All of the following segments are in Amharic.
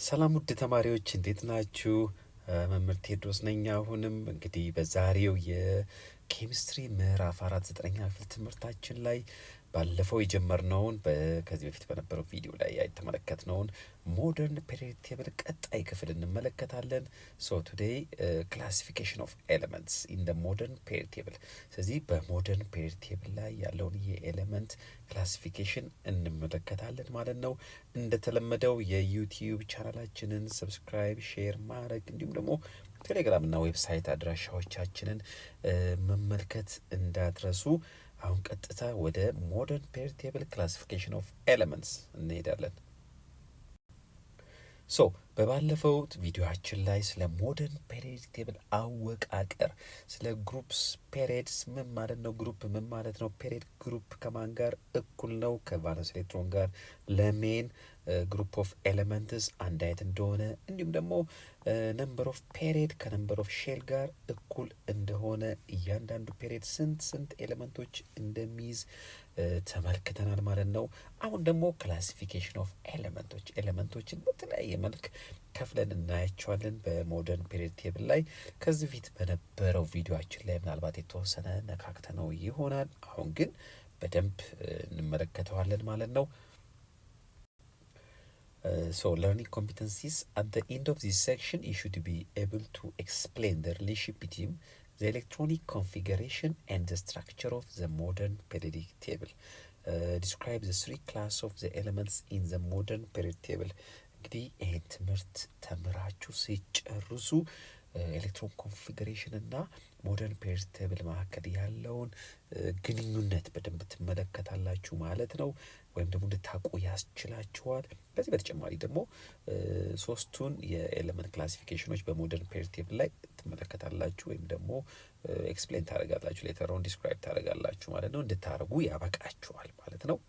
ሰላም ውድ ተማሪዎች እንዴት ናችሁ? መምህር ቴዎድሮስ ነኝ። አሁንም እንግዲህ በዛሬው የኬሚስትሪ ምዕራፍ 4 9ኛ ክፍል ትምህርታችን ላይ ባለፈው የጀመርነውን ከዚህ በፊት በነበረው ቪዲዮ ላይ የተመለከትነውን ሞደርን ፔሪዮዲክ ቴብል ቀጣይ ክፍል እንመለከታለን። ሶ ቱዴይ ክላሲፊኬሽን ኦፍ ኤሌመንትስ ኢን ደ ሞደርን ፔሪዮዲክ ቴብል። ስለዚህ በሞደርን ፔሪዮዲክ ቴብል ላይ ያለውን የኤሌመንት ክላሲፊኬሽን እንመለከታለን ማለት ነው። እንደተለመደው የዩቲዩብ ቻናላችንን ሰብስክራይብ፣ ሼር ማድረግ እንዲሁም ደግሞ ቴሌግራም እና ዌብሳይት አድራሻዎቻችንን መመልከት እንዳትረሱ። አሁን ቀጥታ ወደ ሞደርን ፔሪዮዲክ ቴብል ክላሲፊኬሽን ኦፍ ኤሌመንትስ እንሄዳለን። ሶ በባለፈው ቪዲዮአችን ላይ ስለ ሞደርን ፔሪዮዲክ ቴብል አወቃቀር፣ ስለ ግሩፕስ ፔሪዮድስ ምን ማለት ነው፣ ግሩፕ ምን ማለት ነው፣ ፔሪዮድ ግሩፕ ከማን ጋር እኩል ነው፣ ከቫለንስ ኤሌክትሮን ጋር፣ ለሜን ግሩፕ ኦፍ ኤሌመንትስ አንድ አይነት እንደሆነ፣ እንዲሁም ደግሞ ነምበር ኦፍ ፔሪዮድ ከነምበር ኦፍ ሼል ጋር እኩል እንደሆነ፣ እያንዳንዱ ፔሪዮድ ስንት ኤሌመንቶች እንደሚይዝ ተመልክተናል ማለት ነው። አሁን ደግሞ ክላሲፊኬሽን ኦፍ ኤሌመንቶችን በተለያየ መልክ ከፍለን እናያቸዋለን በሞደርን ፔሪዮዲክ ቴብል ላይ። ከዚህ ፊት በነበረው ቪዲዮአችን ላይ ምናልባት የተወሰነ ነካክተነው ይሆናል። አሁን ግን በደንብ እንመለከተዋለን ማለት ነው። So learning competencies at the end of this section, you should be able to explain the relationship between the electronic configuration and the structure of the modern periodic table. Describe the three classes of the elements in the modern periodic table. እንግዲህ ይህን ትምህርት ተምራችሁ ሲጨርሱ ኤሌክትሮን ኮንፊግሬሽን እና ሞደርን ፔሪዮዲክ ቴብል መካከል ያለውን ግንኙነት በደንብ ትመለከታላችሁ ማለት ነው፣ ወይም ደግሞ እንድታውቁ ያስችላችኋል። ከዚህ በተጨማሪ ደግሞ ሶስቱን የኤሌመንት ክላሲፊኬሽኖች በሞደርን ፔሪዮዲክ ቴብል ላይ ትመለከታላችሁ፣ ወይም ደግሞ ኤክስፕሌን ታደርጋላችሁ፣ ሌተር ኦን ዲስክራይብ ታደርጋላችሁ ማለት ነው። እንድታደርጉ ያበቃችኋል ማለት ነው።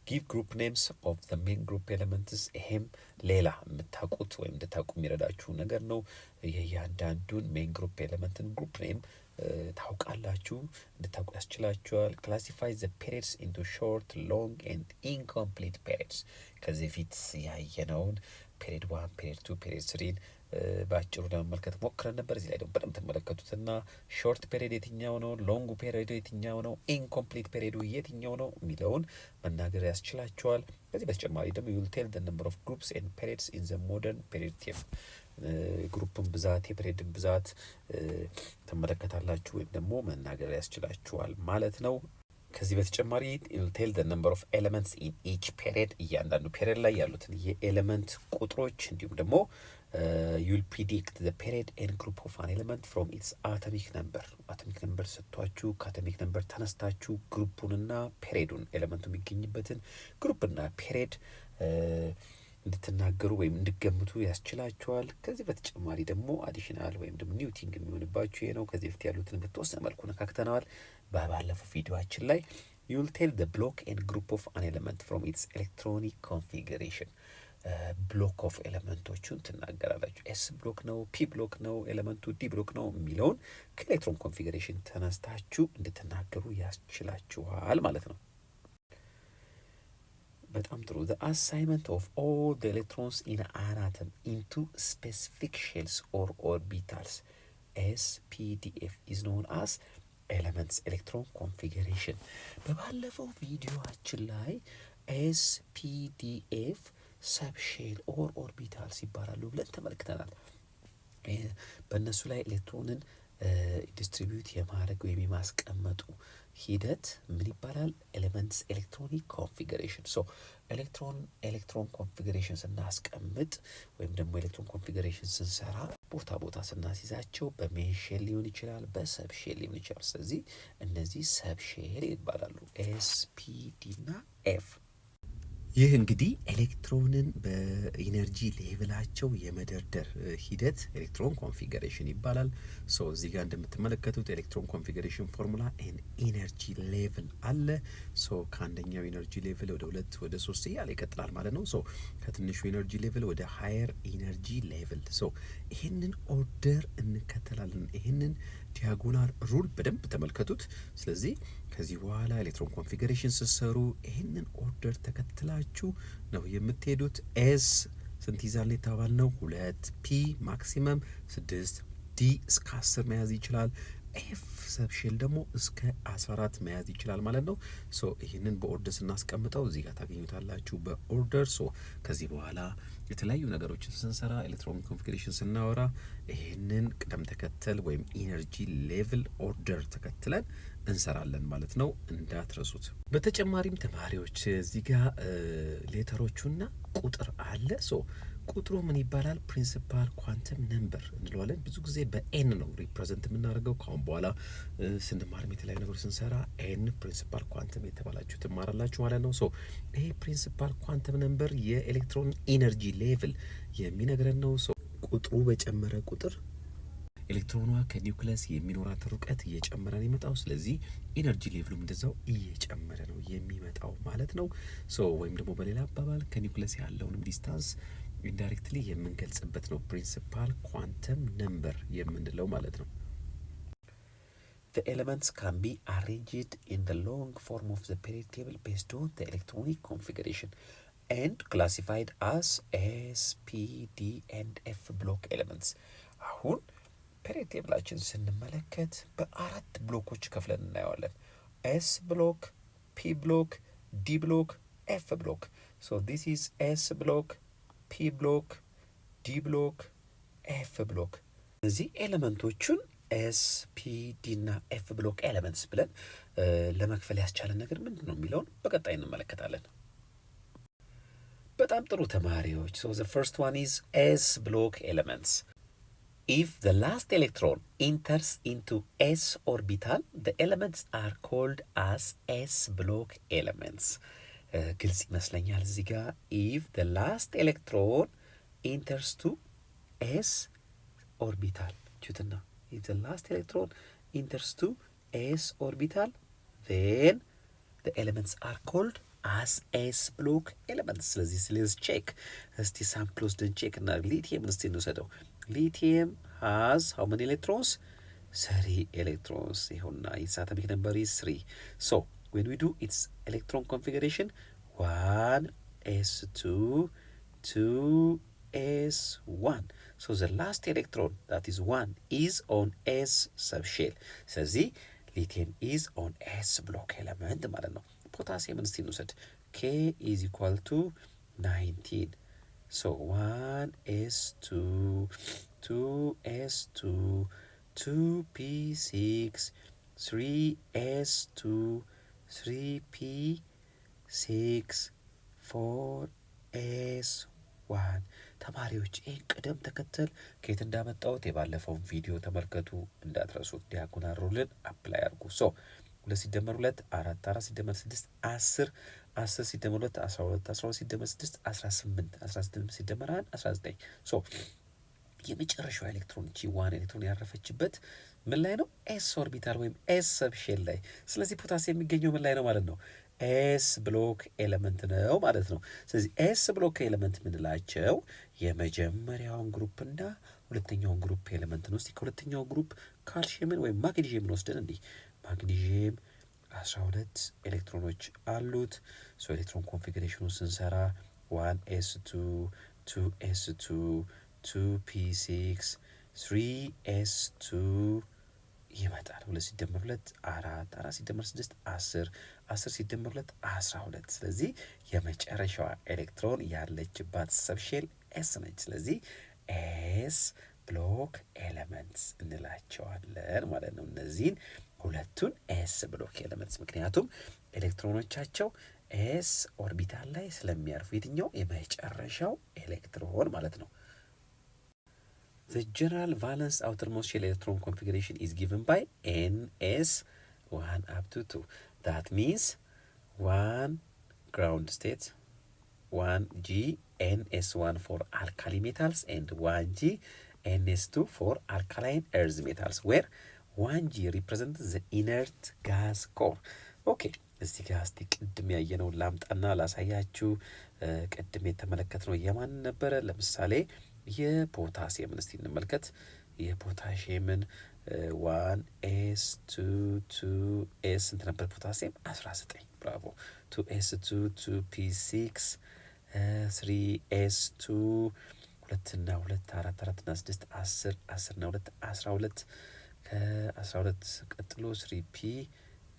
ጊቭ ግሩፕ ኔምስ ኦፍ ዘ ሜን ግሩፕ ኤሌመንትስ። ይሄም ሌላ የምታውቁት ወይም እንድታውቁ የሚረዳችሁ ነገር ነው። የእያንዳንዱን ሜን ግሩፕ ኤሌመንትን ግሩፕ ኔም ታውቃላችሁ፣ እንድታውቁ ያስችላችኋል። ክላሲፋይ ዘ ፔሪዮድስ ኢንቱ ሾርት፣ ሎንግ ኤንድ ኢንኮምፕሊት ፔሪዮድስ። ከዚህ ፊት ያየነውን ፔሪዮድ 1፣ ፔሪዮድ 2፣ ፔሪዮድ 3ን በአጭሩ ለመመልከት ሞክረን ነበር። እዚህ ላይ ደግሞ በደንብ ተመለከቱትና ሾርት ፔሪዮድ የትኛው ነው፣ ሎንግ ፔሪዮድ የትኛው ነው፣ ኢንኮምፕሊት ፔሪዮዱ የትኛው ነው የሚለውን መናገር ያስችላቸዋል። ከዚህ በተጨማሪ ደግሞ ዩል ቴል ዘ ነምበር ኦፍ ግሩፕስ ኤንድ ፔሪዮድስ ኢን ዘ ሞደርን ፔሪዮዲክ ቴብል። ግሩፕን ብዛት፣ የፔሪዮድን ብዛት ትመለከታላችሁ ወይም ደግሞ መናገር ያስችላችኋል ማለት ነው። ከዚህ በተጨማሪ ዩል ቴል ዘ ነምበር ኦፍ ኤሌመንትስ ኢን ኢች ፔሪዮድ፣ እያንዳንዱ ፔሪዮድ ላይ ያሉትን የኤሌመንት ቁጥሮች፣ እንዲሁም ደግሞ you'll predict the period and group of an element from its atomic number. አቶሚክ ነምበር ሰጥቷችሁ ከአቶሚክ ነምበር ተነስታችሁ ግሩፑንና ፔሪዮዱን ኤሌመንቱ የሚገኝበትን ግሩፕና ፔሪዮድ እንድትናገሩ ወይም እንድገምቱ ያስችላችኋል። ከዚህ በተጨማሪ ደግሞ አዲሽናል ወይም ደግሞ ኒውቲንግ የሚሆንባችሁ ይሄ ነው። ከዚህ በፊት ያሉትን በተወሰነ መልኩ ነካክተነዋል ባለፈው ቪዲዮአችን ላይ። you'll tell the block and group of an element from its electronic configuration. ብሎክ ኦፍ ኤሌመንቶቹን ትናገራላችሁ። ኤስ ብሎክ ነው፣ ፒ ብሎክ ነው፣ ኤሌመንቱ ዲ ብሎክ ነው የሚለውን ከኤሌክትሮን ኮንፊግሬሽን ተነስታችሁ እንድትናገሩ ያስችላችኋል ማለት ነው። በጣም ጥሩ። the assignment of all the electrons in an atom into specific shells or orbitals SPDF is known as elements electron configuration። በባለፈው ቪዲዮአችን ላይ SPDF ሰብሼል ኦር ኦርቢታልስ ይባላሉ ብለን ተመልክተናል። በእነሱ ላይ ኤሌክትሮንን ዲስትሪቢዩት የማድረግ ወይም የማስቀመጡ ሂደት ምን ይባላል? ኤሌመንትስ ኤሌክትሮኒክ ኮንፊግሬሽን። ሶ ኤሌክትሮን ኮንፊግሬሽን ስናስቀምጥ ወይም ደግሞ ኤሌክትሮን ኮንፊግሬሽን ስንሰራ ቦታ ስናስይዛቸው በሜን ሼል ሊሆን ይችላል፣ በሰብ ሼል ሊሆን ይችላል። ስለዚህ እነዚህ ሰብ ሼል ይባላሉ፣ ኤስ፣ ፒ፣ ዲ እና ኤፍ። ይህ እንግዲህ ኤሌክትሮንን በኢነርጂ ሌቭላቸው የመደርደር ሂደት ኤሌክትሮን ኮንፊግሬሽን ይባላል። ሶ እዚህ ጋር እንደምትመለከቱት ኤሌክትሮን ኮንፊግሬሽን ፎርሙላ ኤን ኢነርጂ ሌቭል አለ። ሶ ከአንደኛው ኢነርጂ ሌቭል ወደ 2 ወደ 3 እያለ ይቀጥላል ማለት ነው። ሶ ከትንሹ ኢነርጂ ሌቭል ወደ ሃየር ኢነርጂ ሌቭል። ሶ ይህንን ኦርደር እንከተላለን። ይህንን ዲያጎናል ሩል በደንብ ተመልከቱት። ስለዚህ ከዚህ በኋላ ኤሌክትሮን ኮንፊገሬሽን ስትሰሩ ይህንን ኦርደር ተከትላችሁ ነው የምትሄዱት። ኤስ ስንት ይዛል የተባልነው 2፣ ፒ ማክሲመም 6፣ ዲ እስከ 10 መያዝ ይችላል። ኤፍ ሰብሼል ደግሞ እስከ 14 መያዝ ይችላል ማለት ነው። ሶ ይህንን በኦርደር ስናስቀምጠው እዚህ ጋር ታገኙታላችሁ በኦርደር። ሶ ከዚህ በኋላ የተለያዩ ነገሮችን ስንሰራ ኤሌክትሮን ኮንፊግሬሽን ስናወራ ይህንን ቅደም ተከተል ወይም ኢነርጂ ሌቭል ኦርደር ተከትለን እንሰራለን ማለት ነው፣ እንዳትረሱት። በተጨማሪም ተማሪዎች እዚህ ጋር ሌተሮቹና ቁጥር አለ። ሶ ቁጥሩ ምን ይባላል? ፕሪንሲፓል ኳንተም ነምበር እንለዋለን። ብዙ ጊዜ በኤን ነው ሪፕሬዘንት የምናደርገው። ካሁን በኋላ ስንማርም የተለያዩ ነገሮች ስንሰራ ኤን ፕሪንሲፓል ኳንተም የተባላችሁ ትማራላችሁ ማለት ነው። ሶ ይሄ ፕሪንሲፓል ኳንተም ነምበር የኤሌክትሮን ኢነርጂ ሌቭል የሚነግረን ነው። ሶ ቁጥሩ በጨመረ ቁጥር ኤሌክትሮኗ ከኒውክለስ የሚኖራት ርቀት እየጨመረ ነው የሚመጣው። ስለዚህ ኢነርጂ ሌቭሉም እንደዛው እየጨመረ ነው የሚመጣው ማለት ነው። ሶ ወይም ደግሞ በሌላ አባባል ከኒውክለስ ያለውንም ዲስታንስ ኢንዳይሬክትሊ የምንገልጽበት ነው ፕሪንሲፓል ኳንተም ነምበር የምንለው ማለት ነው። The elements can be arranged in the long form of the periodic table based on the electronic configuration and classified as S, P, D and F block elements. አሁን ፔሪዮዲክ ቴብላችን ስንመለከት በአራት ብሎኮች ከፍለን እናየዋለን። ኤስ ብሎክ፣ ፒ ብሎክ፣ ዲ ብሎክ፣ ኤፍ ብሎክ። ሶ ዲስ ኢዝ ኤስ ብሎክ፣ ፒ ብሎክ፣ ዲ ብሎክ፣ ኤፍ ብሎክ። እነዚህ ኤሌመንቶቹን ኤስ፣ ፒ፣ ዲ እና ኤፍ ብሎክ ኤሌመንትስ ብለን ለመክፈል ያስቻለን ነገር ምንድን ነው የሚለውን በቀጣይ እንመለከታለን። በጣም ጥሩ ተማሪዎች። ሶ the first one is S block elements. If the last electron enters into S orbital, the elements are called as S block elements. ግልጽ ይመስለኛል እዚህ ጋር if the last electron enters to S orbital ቹትና if the last electron enters to S orbital, then the elements are called as S block elements. ስለዚህ ቼክ እስቲ ሳምፕል ወስደን ቼክ እና ሊቲየምን እስቲ እንውሰደው። ሊቲየም has how many electrons? 3 electrons. ይኸውና its atomic number is 3. So when we do its electron configuration, 1s2 2s1. So the last electron, that is 1, is on S subshell. ስለዚህ ሊቲየም is on S block element ማለት ነው። ፖታሲየምን እስቲ እንውሰድ። K is equal to 19. So 1s2 2s2 2p6 3s2 3p6 4s1. ተማሪዎች ይህን ቅደም ተከተል ከየት እንዳመጣሁት የባለፈውን ቪዲዮ ተመልከቱ እንዳትረሱት። ዲያጎናል ሩልን አፕላይ አድርጉ። ሶ 2 ሲደመር 2 4 4 ሲደመር 6 10 10 ሲደመር 2 12 12 ሲደመር 6 18 18 ሲደመር 1 19። ሶ የመጨረሻው ኤሌክትሮን እቺ ዋን ኤሌክትሮን ያረፈችበት ምን ላይ ነው? ኤስ ኦርቢታል ወይም ኤስ ሰብሼል ላይ። ስለዚህ ፖታሲየም የሚገኘው ምን ላይ ነው ማለት ነው? ኤስ ብሎክ ኤሌመንት ነው ማለት ነው። ስለዚህ ኤስ ብሎክ ኤሌመንት ምንላቸው የመጀመሪያውን ግሩፕና ሁለተኛውን ግሩፕ ኤሌመንት ነው። እስቲ ከሁለተኛው ግሩፕ ካልሽየምን ወይም ማግኒዥየምን ወስደን እንዲህ ማግኒዥየም 12 ኤሌክትሮኖች አሉት። ሶ ኤሌክትሮን ኮንፊግሬሽኑን ስንሰራ 1s2 2s2 2p6 3s2 ይመጣል። 2 ሲደመር 2 4 4 ሲደመር 6 10 10 ሲደመር 2 12። ስለዚህ የመጨረሻዋ ኤሌክትሮን ያለችባት ሰብሼል ኤስ ነች። ስለዚህ ኤስ ብሎክ ኤሌመንትስ እንላቸዋለን ማለት ነው። እነዚህን ሁለቱን ኤስ ብሎክ ኤሌመንትስ ምክንያቱም ኤሌክትሮኖቻቸው ኤስ ኦርቢታል ላይ ስለሚያርፉ የትኛው የመጨረሻው ኤሌክትሮን ማለት ነው። The general valence outermost shell electron configuration is given by ns1 up to 2. That means 1 ground state, 1g ns1 for alkali metals and 1g ns2 for alkaline earth metals, where 1g represents the inert gas core. Okay, እዚህ ጋር እስቲ ቅድም ያየነው ላምጣና ላሳያችሁ። ቅድም የተመለከትነው የማን ነበረ? ለምሳሌ የፖታሲየምን እስቲ እንመልከት። የፖታሽየምን 1s 2s ስንት ነበር ፖታሲየም? 19 ብራቮ። 2s 2p6 3s 2 እና 2 4 4 እና 6 10 10 እና 2 12 ከ12 ቀጥሎ 3p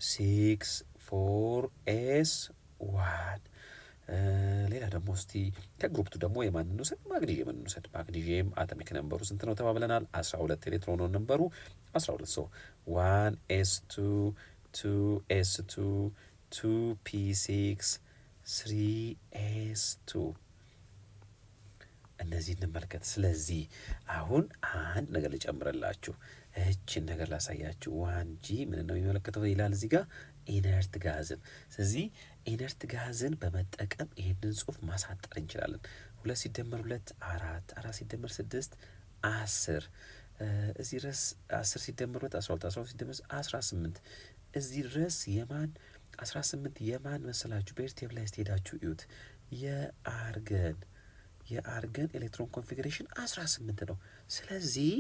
6 4s 1 ሌላ ደግሞ እስቲ ከግሩፕቱ ደግሞ የማንን እንውሰድ? ማግኒዥየምን እንውሰድ። ማግኒዥየም አቶሚክ ነምበሩ ስንት ነው ተባብለናል? 12 ኤሌክትሮን ነምበሩ 12 ሶ 1s2 2s2 2p6 3s2 እነዚህ እንመልከት። ስለዚህ አሁን አንድ ነገር ልጨምርላችሁ፣ እችን ነገር ላሳያችሁ። 1g ምን ነው የሚመለከተው ይላል እዚህ ጋር ኢነርት ጋዝን። ስለዚህ ኢነርት ጋዝን በመጠቀም ይሄንን ጽሁፍ ማሳጠር እንችላለን። 2 ሲደመር 2 4 4 ሲደመር 6 10 እዚህ ድረስ 10 ሲደመር 2 12 12 ሲደመር 18 እዚህ ድረስ የማን 18 የማን መሰላችሁ? በኤርቴብ ላይ ስትሄዳችሁ እዩት። የአርገን ኤሌክትሮን ኮንፊግሬሽን 18 ነው። ስለዚህ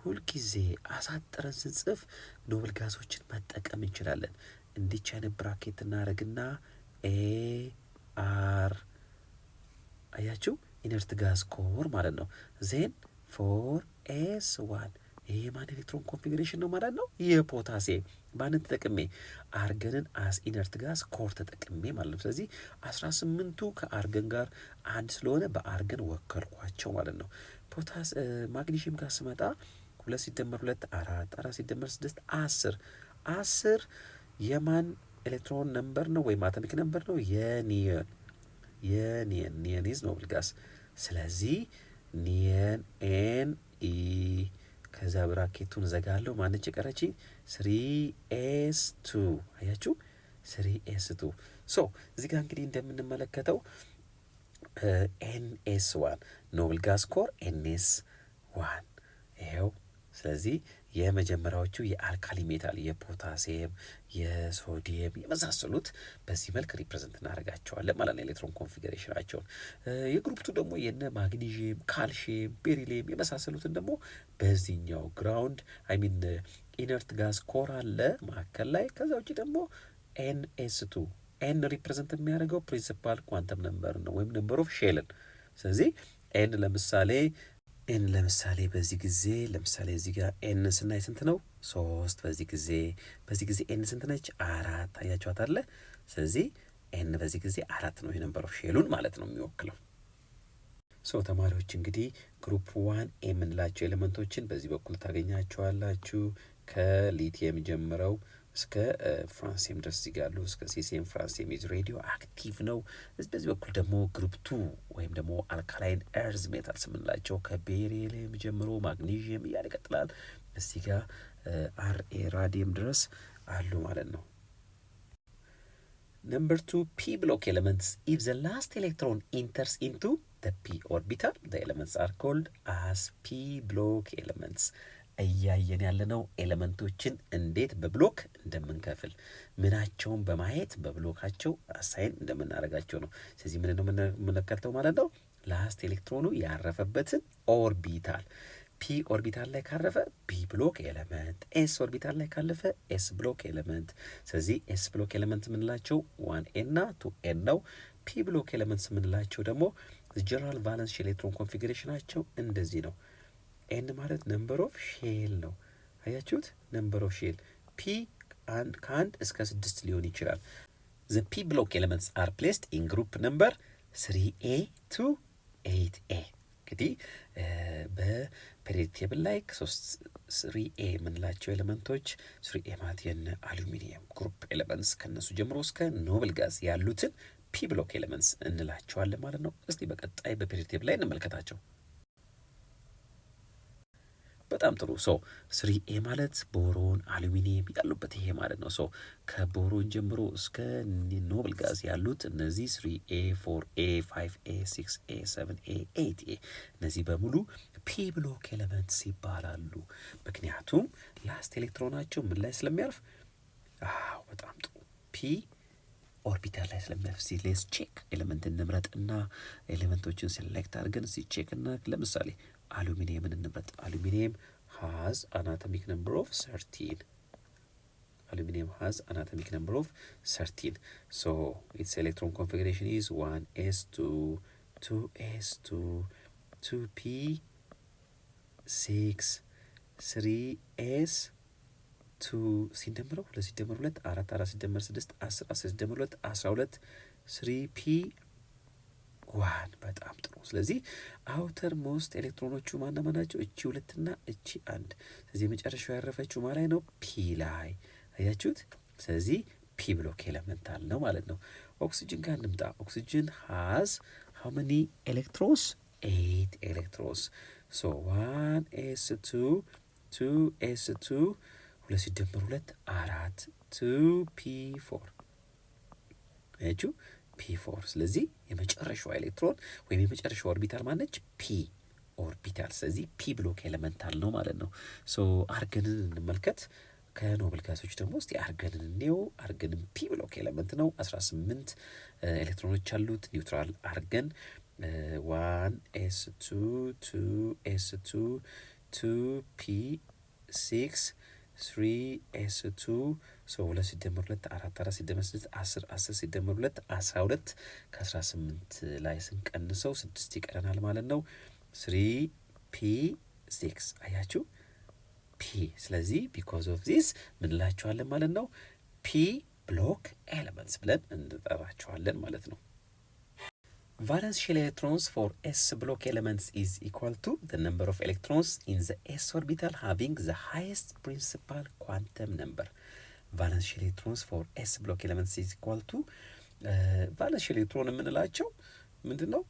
ሁልጊዜ አሳጥረን ስንጽፍ ኖብል ጋዞችን መጠቀም እንችላለን። እንዲች አይነት ብራኬት እናደርግና AR አያችሁ፣ ኢነርት ጋዝ ኮር ማለት ነው። ዜን 4s1 ይሄ የማን ኤሌክትሮን ኮንፊግሬሽን ነው ማለት ነው? የፖታሲየም። ማንን ተጠቅሜ? አርገንን አስ ኢነርት ጋዝ ኮር ተጠቅሜ ማለት ነው። ስለዚህ 18ቱ ከአርገን ጋር አንድ ስለሆነ በአርገን ወከልኳቸው ማለት ነው። ማግኒዥየም ጋር ስመጣ 2 ሲደመር 2 4 4 ሲደመር 6 10 10 የማን ኤሌክትሮን ነምበር ነው ወይም አቶሚክ ነምበር ነው? የኒየን ኢዝ ኖብል ጋዝ። ስለዚህ ኒየን NE ከዛ ብራኬቱን ዘጋለሁ። ማንጭ ቀረችኝ? 3s2 አያችሁ፣ 3s2 ሶ እዚህ ጋር እንግዲህ እንደምንመለከተው NS1 ኖብል ጋዝ ኮር NS1 ይኸው። ስለዚህ የመጀመሪያዎቹ የአልካሊ ሜታል የፖታሲየም፣ የሶዲየም የመሳሰሉት በዚህ መልክ ሪፕሬዘንት እናደርጋቸዋለን ማለት ነው ኤሌክትሮን ኮንፊግሬሽናቸውን። የግሩፕቱ ደግሞ የነ ማግኒዥየም፣ ካልሽየም፣ ቤሪሊየም የመሳሰሉትን ደግሞ በዚህኛው ግራውንድ አይሚን ኢነርት ጋዝ ኮር አለ መካከል ላይ። ከዛ ውጭ ደግሞ NS2 ኤን ሪፕሬዘንት የሚያደርገው ፕሪንሲፓል ኳንተም ነምበር ነው ወይም ነምበር ኦፍ ሼልን። ስለዚህ ኤን ለምሳሌ በዚህ ጊዜ ለምሳሌ እዚህ ጋር ኤን ስናይ ስንት ነው? 3 በዚህ ጊዜ ኤን ስንት ነች? 4 አያችኋት አለ። ስለዚህ ኤን በዚህ ጊዜ 4 ነው የነምበር ኦፍ ሼሉን ማለት ነው የሚወክለው። ሶ ተማሪዎች እንግዲህ ግሩፕ 1 የምንላቸው ኤሌመንቶችን በዚህ በኩል ታገኛቸዋላችሁ። ከሊቲየም ጀምረው እስከ ፍራንሲየም ድረስ ይጋሉ። እስከ ሲሲየም ፍራንሲየም ኢዝ ሬዲዮ አክቲቭ ነው። በዚህ በኩል ደግሞ ግሩፕ 2 ወይም ደግሞ አልካላይን ኤርዝ ሜታልስ የምንላቸው ከቤሪሊየም ጀምሮ ማግኒዥየም እያለ ይቀጥላል። እዚህ ጋር RA ራዲየም ድረስ አሉ ማለት ነው። Number 2 p block elements. If the last electron enters into the p orbital, the elements are called as p block elements. እያየን ያለነው ኤሌመንቶችን እንዴት በብሎክ እንደምንከፍል ምናቸውን በማየት በብሎካቸው አሳይን እንደምናደርጋቸው ነው። ስለዚህ ምን ነው የምንከተው ማለት ነው? ላስት ኤሌክትሮኑ ያረፈበትን ኦርቢታል ፒ ኦርቢታል ላይ ካረፈ ፒ ብሎክ ኤሌመንት፣ ኤስ ኦርቢታል ላይ ካለፈ ኤስ ብሎክ ኤሌመንት። ስለዚህ ኤስ ብሎክ ኤሌመንት የምንላቸው 1n እና 2n ነው። ፒ ብሎክ ኤሌመንትስ የምንላቸው ደግሞ ጀነራል ቫለንስ ኤሌክትሮን ኮንፊግሬሽናቸው እንደዚህ ነው። ኤን ማለት ነምበር ኦፍ ሼል ነው። አያችሁት? ነምበር ኦፍ ሼል ፒ ከአንድ እስከ 6 ሊሆን ይችላል። ዘ ፒ ብሎክ ኤሌመንትስ አር ፕሌስድ ኢን ግሩፕ ነምበር 3a to 8a። እንግዲህ በፔሪዮዲክ ቴብል ላይ 3a የምንላቸው ኤሌመንቶች 3a ማለት የነ አሉሚኒየም ግሩፕ ኤሌመንትስ ከነሱ ጀምሮ እስከ ኖብል ጋዝ ያሉትን ፒ ብሎክ ኤሌመንትስ እንላቸዋለን ማለት ነው። እስቲ በቀጣይ በፔሪዮዲክ ቴብል ላይ እንመልከታቸው። በጣም ጥሩ። ሶ 3a ማለት ቦሮን፣ አሉሚኒየም ያሉበት ይሄ ማለት ነው። ሶ ከቦሮን ጀምሮ እስከ ኖብል ጋዝ ያሉት እነዚህ 3a 4a 5a 6a 7a 8a እነዚህ በሙሉ ፒ ብሎክ ኤሌመንትስ ይባላሉ። ምክንያቱም ላስት ኤሌክትሮናቸው ምን ላይ ስለሚያርፍ? በጣም ጥሩ ፒ ኦርቢታል ላይ ስለሚያርፍ። ሌስ ቼክ ኤሌመንት እንምረጥና ኤሌመንቶችን ሴሌክት አድርገን ቼክ እና ለምሳሌ አሉሚኒየምን እንምረጥ። አሉሚኒየም has an atomic number of 13. Aluminum has an atomic number of 13. So its electron configuration is 1s2, 2s2, 2p6, 3s2 ሲደመረው 2 ሲደመር 2 4 4 ሲደመር 6 10 10 ሲደመር 2 12 3p1 በጣም ጥሩ። ስለዚህ አውተር ሞስት ኤሌክትሮኖቹ ማና ናቸው? እቺ 2 እና እቺ 1። ስለዚህ የመጨረሻው ያረፈችው ማለት ነው ፒ ላይ አያችሁት። ስለዚህ ፒ ብሎክ ኤሌመንታል ነው ማለት ነው። ኦክሲጅን ጋር እንምጣ። ኦክሲጅን has how many electrons? 8 electrons. So 1s2 2s2 2 ሲደመር 2 4 2p4 አያችሁ p4። ስለዚህ የመጨረሻው ኤሌክትሮን ወይም የመጨረሻው ኦርቢታል ማነች? ፒ ኦርቢታል። ስለዚህ ፒ ብሎክ ኤሌመንታል ነው ማለት ነው። ሶ አርገንን እንመልከት። ከኖብል ጋሶች ደግሞ እስቲ አርገንን እንየው። አርገንን ፒ ብሎክ ኤሌመንት ነው። 18 ኤሌክትሮኖች አሉት። ኒውትራል አርገን 1s2 2s2 2p6 3s2 2 ሲደመር 2 4 4 ሲደመር 6 10 10 ሲደመር 2 12 ከ18 ላይ ስንቀንሰው 6 ይቀረናል ማለት ነው። 3p6 አያችሁ ፒ። ስለዚህ ቢኮዝ ኦፍ ዚስ ምን እንላቸዋለን ማለት ነው? ፒ ብሎክ ኤሌመንትስ ብለን እንጠራቸዋለን ማለት ነው። Valence shell electrons for s block elements is equal to the number of electrons in the s orbital having the highest principal quantum number. Valence shell electrons for s block elements is equal to valence shell electron የምንላቸው ምንድን ነው?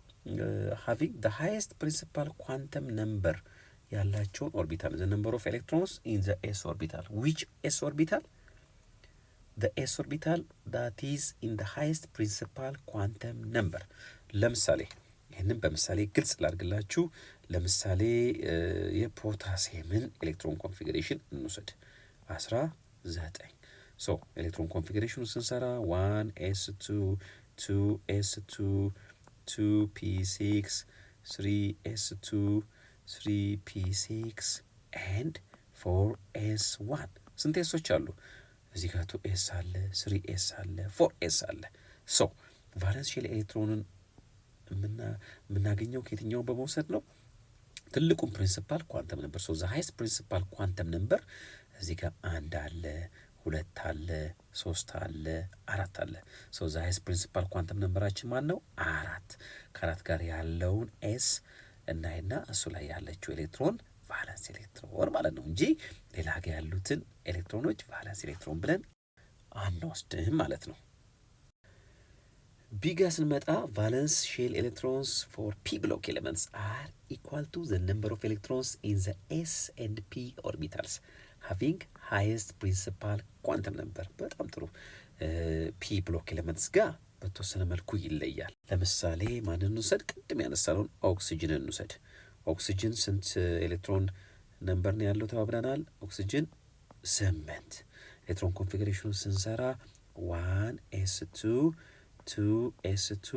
having the highest principal quantum number ያላቸውን ኦርቢታል the number of electrons in the s orbital. Which s orbital? The s orbital that is in the highest principal quantum number. ለምሳሌ ይህንን በምሳሌ ግልጽ ላድርግላችሁ። ለምሳሌ የፖታሲየምን ኤሌክትሮን ኮንፊግሬሽን እንውሰድ 19። ሶ ኤሌክትሮን ኮንፊግሬሽኑ ስንሰራ 1s2 2s2 2p6 3s2 3p6 and 4s1 ስንት ኤሶች አሉ? እዚህ ጋር 2s አለ 3s አለ 4s አለ። ሶ ቫለንስ ሼል ኤሌክትሮንን የምናገኘው ከየትኛው በመውሰድ ነው? ትልቁን ፕሪንሲፓል ኳንተም ነምበር። ሶ ዘ ሃይስት ፕሪንሲፓል ኳንተም ነምበር እዚህ ጋር 1 አለ 2 አለ 3 አለ 4 አለ። ሶ ዘ ሃይስት ፕሪንሲፓል ኳንተም ነምበራችን ማን ነው? 4። ከ4 ጋር ያለውን ኤስ እናይና እሱ ላይ ያለችው ኤሌክትሮን ቫለንስ ኤሌክትሮን ማለት ነው እንጂ ሌላ ጋር ያሉትን ኤሌክትሮኖች ቫለንስ ኤሌክትሮን ብለን አንወስድም ማለት ነው። ቢጋ ስንመጣ ቫለንስ ሼል ኤሌክትሮንስ ፎር ፒ ብሎክ ኤሌመንትስ አር ኢኳል ቱ ዘ ነምበር ኦፍ ኤሌክትሮንስ ኢን ዘ ኤስ ኤንድ ፒ ኦርቢታልስ ሃቪንግ ሃይስት ፕሪንሲፓል ኳንተም ነምበር። በጣም ጥሩ። ፒ ብሎክ ኤሌመንትስ ጋር በተወሰነ መልኩ ይለያል። ለምሳሌ ማንን እንውሰድ? ቅድም ያነሳነውን ኦክሲጅንን እንውሰድ። ኦክሲጅን ስንት ኤሌክትሮን ነምበር ነው ያለው ተባብለናል? ኦክሲጅን 8። ኤሌክትሮን ኮንፊግሬሽኑ ስንሰራ 1s2 2s2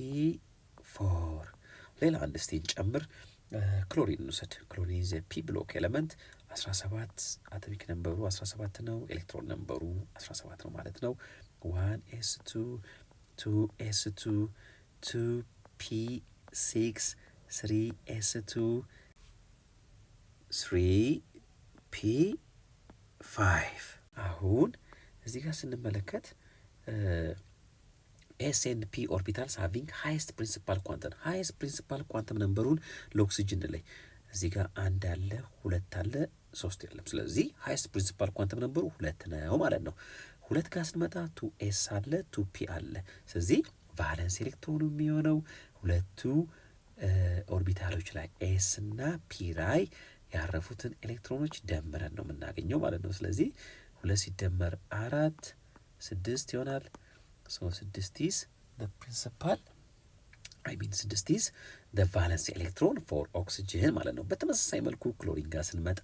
2p4 ሌላ አንድ እስቲ እንጨምር። ክሎሪን እንውሰድ። ክሎሪን ዘ ፒ ብሎክ ኤሌመንት 17 አቶሚክ ነምበሩ 17 ነው። ኤሌክትሮን ነምበሩ 17 ነው ማለት ነው። 1s2 2s2 2p6 3s2 3p5 አሁን እዚህ ጋር ስንመለከት ኤስ ኤንድ ፒ ኦርቢታልስ ሃቪንግ ሃይስት ፕሪንሲፓል ኳንተም ሃይስት ፕሪንሲፓል ኳንተም ነምበሩን ለኦክሲጅን ላይ እዚህ ጋር 1 አለ 2 አለ 3 የለም። ስለዚህ ሃይስት ፕሪንሲፓል ኳንተም ነምበሩ 2 ነው ማለት ነው። 2 ጋር ስንመጣ 2s አለ 2p አለ። ስለዚህ ቫለንስ ኤሌክትሮኑ የሚሆነው ሁለቱ ኦርቢታሎች ላይ ኤስ እና ፒ ላይ ያረፉትን ኤሌክትሮኖች ደምረን ነው የምናገኘው ማለት ነው። ስለዚህ 2 ሲደመር 4 6 ይሆናል። ሶ 6 is the principal 6 is the valence electron for oxygen ማለት ነው። በተመሳሳይ መልኩ ክሎሪን ጋር ስንመጣ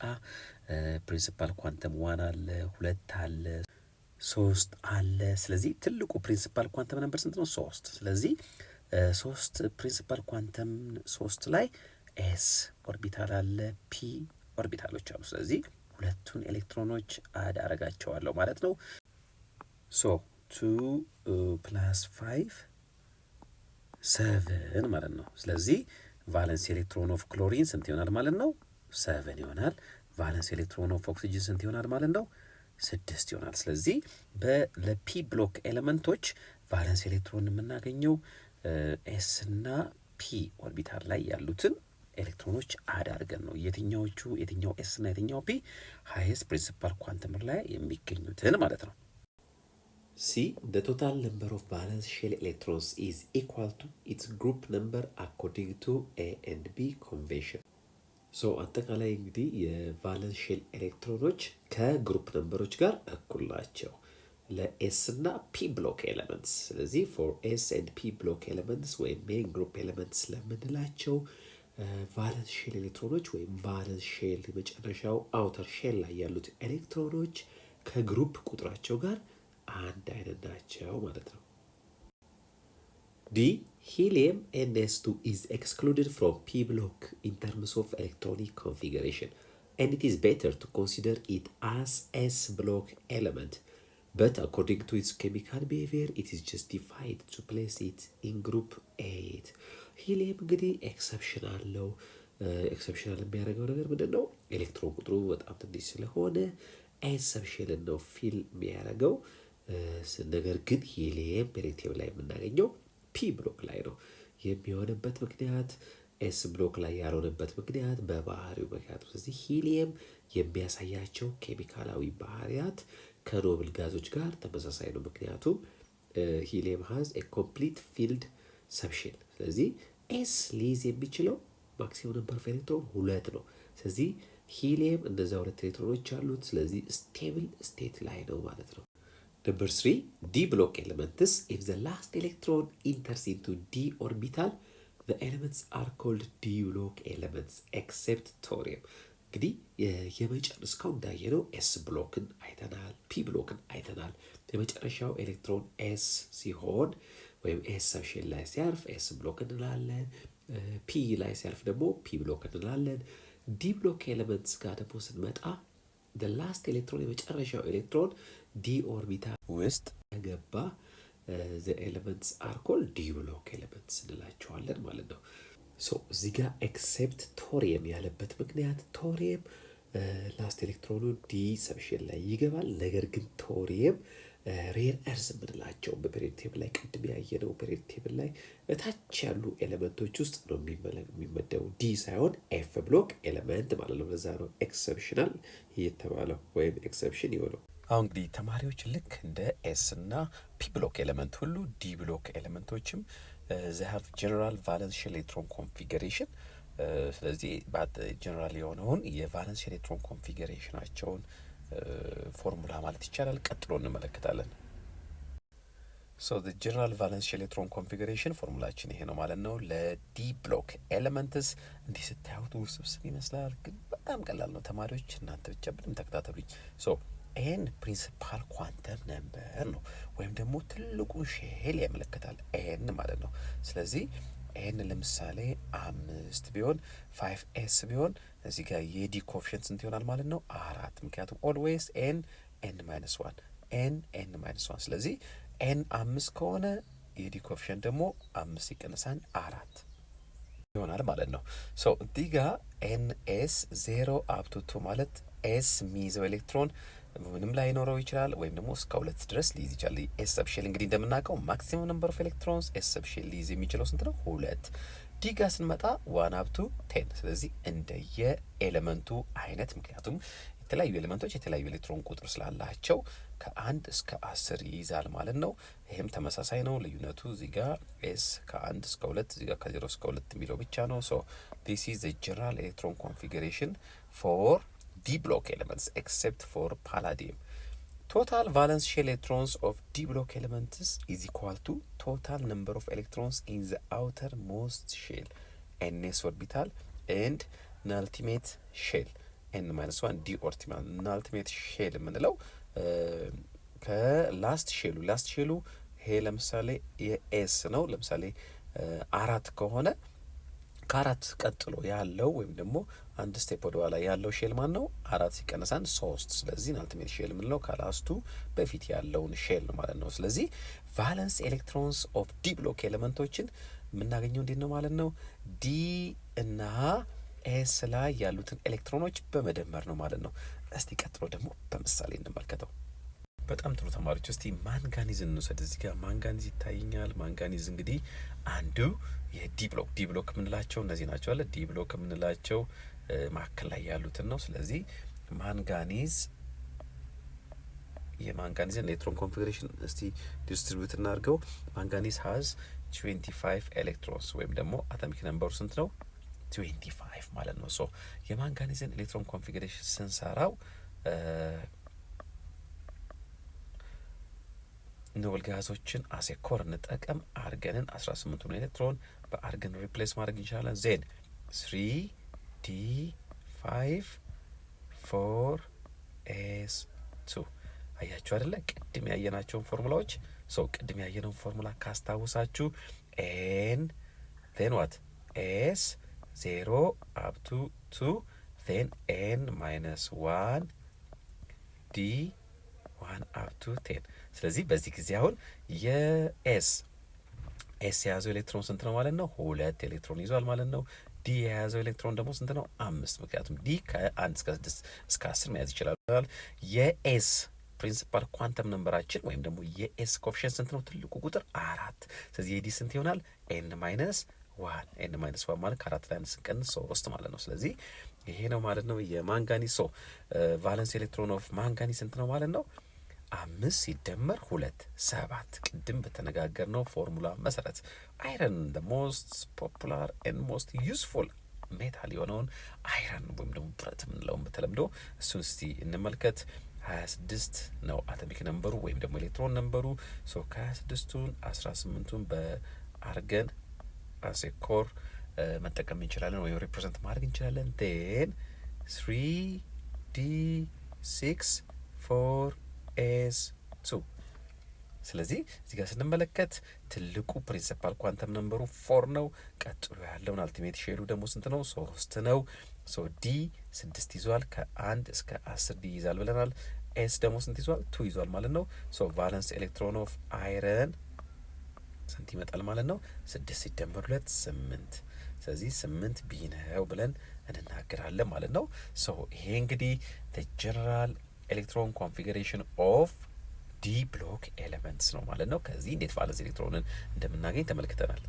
ፕሪንሲፓል ኳንተም 1 አለ 2 አለ 3 አለ። ስለዚህ ትልቁ ፕሪንሲፓል ኳንተም ነምበር ስንት ነው? 3። ስለዚህ ሶስት ፕሪንሲፓል ኳንተም 3 ላይ ኤስ ኦርቢታል አለ፣ ፒ ኦርቢታሎች አሉ። ስለዚህ ሁለቱን ኤሌክትሮኖች አድ አረጋቸዋለሁ ማለት ነው። ሶ 2 + 5 7 ማለት ነው። ስለዚህ ቫለንስ ኤሌክትሮን ኦፍ ክሎሪን ስንት ይሆናል ማለት ነው? 7 ይሆናል። ቫለንስ ኤሌክትሮን ኦፍ ኦክሲጅን ስንት ይሆናል ማለት ነው? 6 ይሆናል። ስለዚህ ለፒ ብሎክ ኤሌመንቶች ቫለንስ ኤሌክትሮን የምናገኘው ኤስ እና ፒ ኦርቢታል ላይ ያሉትን ኤሌክትሮኖች አድ አድርገን ነው። የትኛው ኤስ እና የትኛው ፒ ሃይስት ፕሪንሲፓል ኳንተም ላይ የሚገኙትን ማለት ነው። C. The total number of valence shell electrons is equal to its group number according to A and B convention. So አጠቃላይ እንግዲህ የቫለንስ ሼል ኤሌክትሮኖች ከግሩፕ ነምበሮች ጋር እኩል ናቸው ለኤስ እና ፒ ብሎክ ኤሌመንትስ። ስለዚህ ፎር ኤስ ኤንድ ፒ ብሎክ ኤሌመንትስ ወይም ሜን ግሩፕ ኤሌመንትስ ለምንላቸው ቫለንስ ሼል ኤሌክትሮኖች ወይም ቫለንስ ሼል የመጨረሻው አውተር ሼል ላይ ያሉት ኤሌክትሮኖች ከግሩፕ ቁጥራቸው ጋር አንድ አይነት ናቸው ማለት ነው። ዲ helium NS2 is excluded from p block in terms of electronic configuration and it is better to consider it as s block element, but according to its chemical behavior it is justified to place it in group 8. ሂሊየም እንግዲህ ኤክሰፕሽናል ነው። ኤክሰፕሽናል የሚያደርገው ነገር ምንድን ነው? ኤሌክትሮን ቁጥሩ በጣም ትንሽ ስለሆነ ኤሰፕሽንን ነው ፊል የሚያደርገው። ነገር ግን ሂሊየም ፔሪዮዲክ ላይ የምናገኘው ፒ ብሎክ ላይ ነው። የሚሆንበት ምክንያት ኤስ ብሎክ ላይ ያልሆነበት ምክንያት በባህሪው ምክንያት። ስለዚህ ሂሊየም የሚያሳያቸው ኬሚካላዊ ባህሪያት ከኖብል ጋዞች ጋር ተመሳሳይ ነው። ምክንያቱም ሂሊየም ሃዝ ኤ ኮምፕሊት ፊልድ ሰብሼል። ስለዚህ ኤስ ሊይዝ የሚችለው ማክሲመም ነምበር ኦፍ ኤሌክትሮን 2 ነው። ስለዚህ ሂሊየም እነዛ 2 ኤሌክትሮኖች አሉት። ስለዚህ ስቴብል ስቴት ላይ ነው ማለት ነው። Number 3, d block elements. If the last electron enters into d orbital, the elements are called d block elements except thorium. እንግዲህ የመጨረሻው እንዳየነው ኤስ ብሎክን አይተናል፣ ፒ ብሎክን አይተናል። የመጨረሻው ኤሌክትሮን ኤስ ሲሆን ወይም ኤስ ሰብሼል ላይ ሲያርፍ ኤስ ብሎክ እንላለን። ፒ ላይ ሲያርፍ ደግሞ ፒ ብሎክ እንላለን። ዲ ብሎክ ኤሌመንትስ ጋር ደግሞ ስንመጣ the last ኤሌክትሮን የመጨረሻው ኤሌክትሮን ዲ ኦርቢታል ውስጥ የገባ the elements are called d block elements እንላቸዋለን ማለት ነው። ሶ እዚህ ጋር ኤክሴፕት ቶሪየም ያለበት ምክንያት ቶሪየም ላስት ኤሌክትሮኑ ዲ ሰብሼል ላይ ይገባል። ነገር ግን ቶሪየም ሬር እርዝ የምንላቸው በፔሪዮዲክ ቴብል ላይ ቅድም ያየነው ፔሪዮዲክ ቴብል ላይ እታች ያሉ ኤሌመንቶች ውስጥ ነው የሚመደቡ። ዲ ሳይሆን ኤፍ ብሎክ ኤሌመንት ማለት ነው። ለዛ ነው ኤክሰፕሽናል የተባለው ወይም ኤክሰፕሽን የሆነው። አሁን እንግዲህ ተማሪዎች ልክ እንደ ኤስ እና ፒ ብሎክ ኤሌመንት ሁሉ ዲ ብሎክ ኤሌመንቶችም they have general valence ኤሌክትሮን ኮንፊገሬሽን። ስለዚህ ጀነራል የሆነውን የቫለንስ ኤሌክትሮን ኮንፊገሬሽናቸውን ፎርሙላ ማለት ይቻላል ቀጥሎ እንመለከታለን። ሶ the general valence ኤሌክትሮን ኮንፊገሬሽን ፎርሙላችን ይሄ ነው ማለት ነው። ለዲ ብሎክ ኤሌመንትስ እንዲህ ስታዩት ውስብስብ ይመስላል፣ ግን በጣም ቀላል ነው ተማሪዎች፣ እናንተ ብቻ ብንም ተከታተሉኝ። ሶ ኤን ፕሪንሲፓል ኳንተም ነምበር ነው ወይም ደግሞ ትልቁን ሼል ያመለክታል ኤን ማለት ነው። ስለዚህ ኤን ለምሳሌ 5 ቢሆን 5s ቢሆን እዚህ ጋር የዲ ኮኤፊሽንት ስንት ይሆናል ማለት ነው? 4። ምክንያቱም ኦልዌይስ ኤን -1 ኤን -1። ስለዚህ ኤን 5 ከሆነ የዲ ኮኤፊሽንት ደግሞ 5 ሲቀነሳን 4 ይሆናል ማለት ነው። ሶ እዚህ ጋር ኤን ኤስ 0 አፕ ቱ 2 ማለት ኤስ የሚይዘው ኤሌክትሮን ምንም ላይ ኖረው ይችላል ወይም ደግሞ እስከ 2 ድረስ ሊይዝ ይችላል። ኤስ ሰብሼል እንግዲህ እንደምናውቀው ማክሲመም ነምበር ኦፍ ኤሌክትሮንስ ኤስ ሰብሼል ሊይዝ የሚችለው ስንት ነው? 2። ዲ ጋር ስንመጣ 1 አፕ ቱ 10። ስለዚህ እንደየ ኤሌመንቱ አይነት፣ ምክንያቱም የተለያዩ ኤሌመንቶች የተለያዩ ኤሌክትሮን ቁጥር ስላላቸው ከ1 እስከ 10 ይይዛል ማለት ነው። ይሄም ተመሳሳይ ነው። ልዩነቱ እዚህ ጋር ኤስ ከ1 እስከ 2 እዚህ ጋር ከ0 እስከ 2 የሚለው ብቻ ነው። ሶ this is the general electron configuration for d block elements except for palladium. Total valence shell electrons of d block elements is equal to total number of electrons in the outermost shell ns orbital and ultimate shell n-1 d orbital. ultimate shell የምንለው ከላስት ሼሉ ይሄ ለምሳሌ የኤስ ነው። ለምሳሌ 4 ከሆነ ከአራት ቀጥሎ ያለው ወይም ደግሞ አንድ ስቴፕ ወደ ኋላ ያለው ሼል ማን ነው? 4 ሲቀነስ 1 3። ስለዚህ አልቲሜት ሼል የምንለው ከላስቱ በፊት ያለውን ሼል ነው ማለት ነው። ስለዚህ ቫለንስ ኤሌክትሮንስ ኦፍ ዲ ብሎክ ኤሌመንቶችን የምናገኘው እንዴት ነው ማለት ነው? ዲ እና ኤስ ላይ ያሉትን ኤሌክትሮኖች በመደመር ነው ማለት ነው። እስቲ ቀጥሎ ደግሞ በምሳሌ እንመልከተው። በጣም ጥሩ ተማሪዎች፣ እስቲ ማንጋኒዝ እንውሰድ። እዚህ ጋር ማንጋኒዝ ይታየኛል። ማንጋኒዝ እንግዲህ አንዱ የዲ ብሎክ የምንላቸው እነዚህ ናቸው አለ። ዲ ብሎክ የምንላቸው መካከል ላይ ያሉትን ነው። ስለዚህ ማንጋኒዝ የማንጋኒዝን ኤሌክትሮን ኮንፊግሬሽን እስቲ ዲስትሪቢዩት እናድርገው። ማንጋኒዝ ሀዝ 25 ኤሌክትሮንስ ወይም ደግሞ አቶሚክ ነምበሩ ስንት ነው? 25 ማለት ነው። ሶ የማንጋኒዝን ኤሌክትሮን ኮንፊግሬሽን ስንሰራው ኖብል ጋዞችን አሴ ኮር እንጠቀም። አርገንን 18ቱን ኤሌክትሮን በአርገን ሪፕሌስ ማድረግ እንችላለን። ዜን 3d5 4s2 አያችሁ አይደለ? ቅድም ያየናቸውን ፎርሙላዎች ቅድም ያየነውን ፎርሙላ ካስታውሳችሁ ኤን ዜን ዋት ኤስ 0 አፕ ቱ 2 ዜን ኤን ማይነስ 1 ዲ 1 አፕ ቱ 10። ስለዚህ በዚህ ጊዜ አሁን የኤስ የያዘው ኤሌክትሮን ስንት ነው ማለት ነው? 2 ኤሌክትሮን ይዟል ማለት ነው። ዲ የያዘው ኤሌክትሮን ደግሞ ስንት ነው? 5። ምክንያቱም ዲ ከ1 እስከ 6 እስከ 10 መያዝ ይችላል። የኤስ ፕሪንሲፓል ኳንተም ነምበራችን ወይም ደግሞ የኤስ ኮፊሽንት ስንት ነው? ትልቁ ቁጥር 4። ስለዚህ የዲ ስንት ይሆናል? ኤን ማይነስ 1 ማለት ከ4 ላይ ስንቀንስ 3 ማለት ነው። ስለዚህ ይሄ ነው ማለት ነው የማንጋኒዝ። ቫለንስ ኤሌክትሮን ኦፍ ማንጋኒዝ ስንት ነው ማለት ነው? 5 ሲደመር 2 7። ቅድም በተነጋገርነው ፎርሙላ መሰረት አይረን ሞስት ፖፑላር ኤንድ ሞስት ዩስፉል ሜታል የሆነውን አይረን ወይም ደግሞ ብረት የምንለውን በተለምዶ እሱን እስቲ እንመልከት። 26 ነው አቶሚክ ነምበሩ ወይም ደግሞ ኤሌክትሮን ነምበሩ። ከ26ቱን 18ቱን በአርገን አሴ ኮር መጠቀም እንችላለን ወይም ሪፕሬዘንት ማድረግ እንችላለን። ቴን 3d6 4s2። ስለዚህ እዚህ ጋር ስንመለከት ትልቁ ፕሪንሲፓል ኳንተም ነምበሩ 4 ነው። ቀጥሎ ያለውን አልቲሜት ሼሉ ደግሞ ስንት ነው? 3 ነው። ዲ 6 ይዟል። ከ1 እስከ 10 ዲ ይዛል ብለናል። ኤስ ደግሞ ስንት ይዟል? 2 ይዟል ማለት ነው። ቫለንስ ኤሌክትሮን ኦፍ አይረን ስንት ይመጣል ማለት ነው? 6 ሲደመር 2 8። ስለዚህ 8 ቢ ነው ብለን እንናገራለን ማለት ነው። ይሄ እንግዲህ ጀነራል ኤሌክትሮን ኮንፊግሬሽን ኦፍ ዲ ብሎክ ኤሌመንትስ ነው ማለት ነው። ከዚህ እንዴት ቫለንስ ኤሌክትሮንን እንደምናገኝ ተመልክተናል።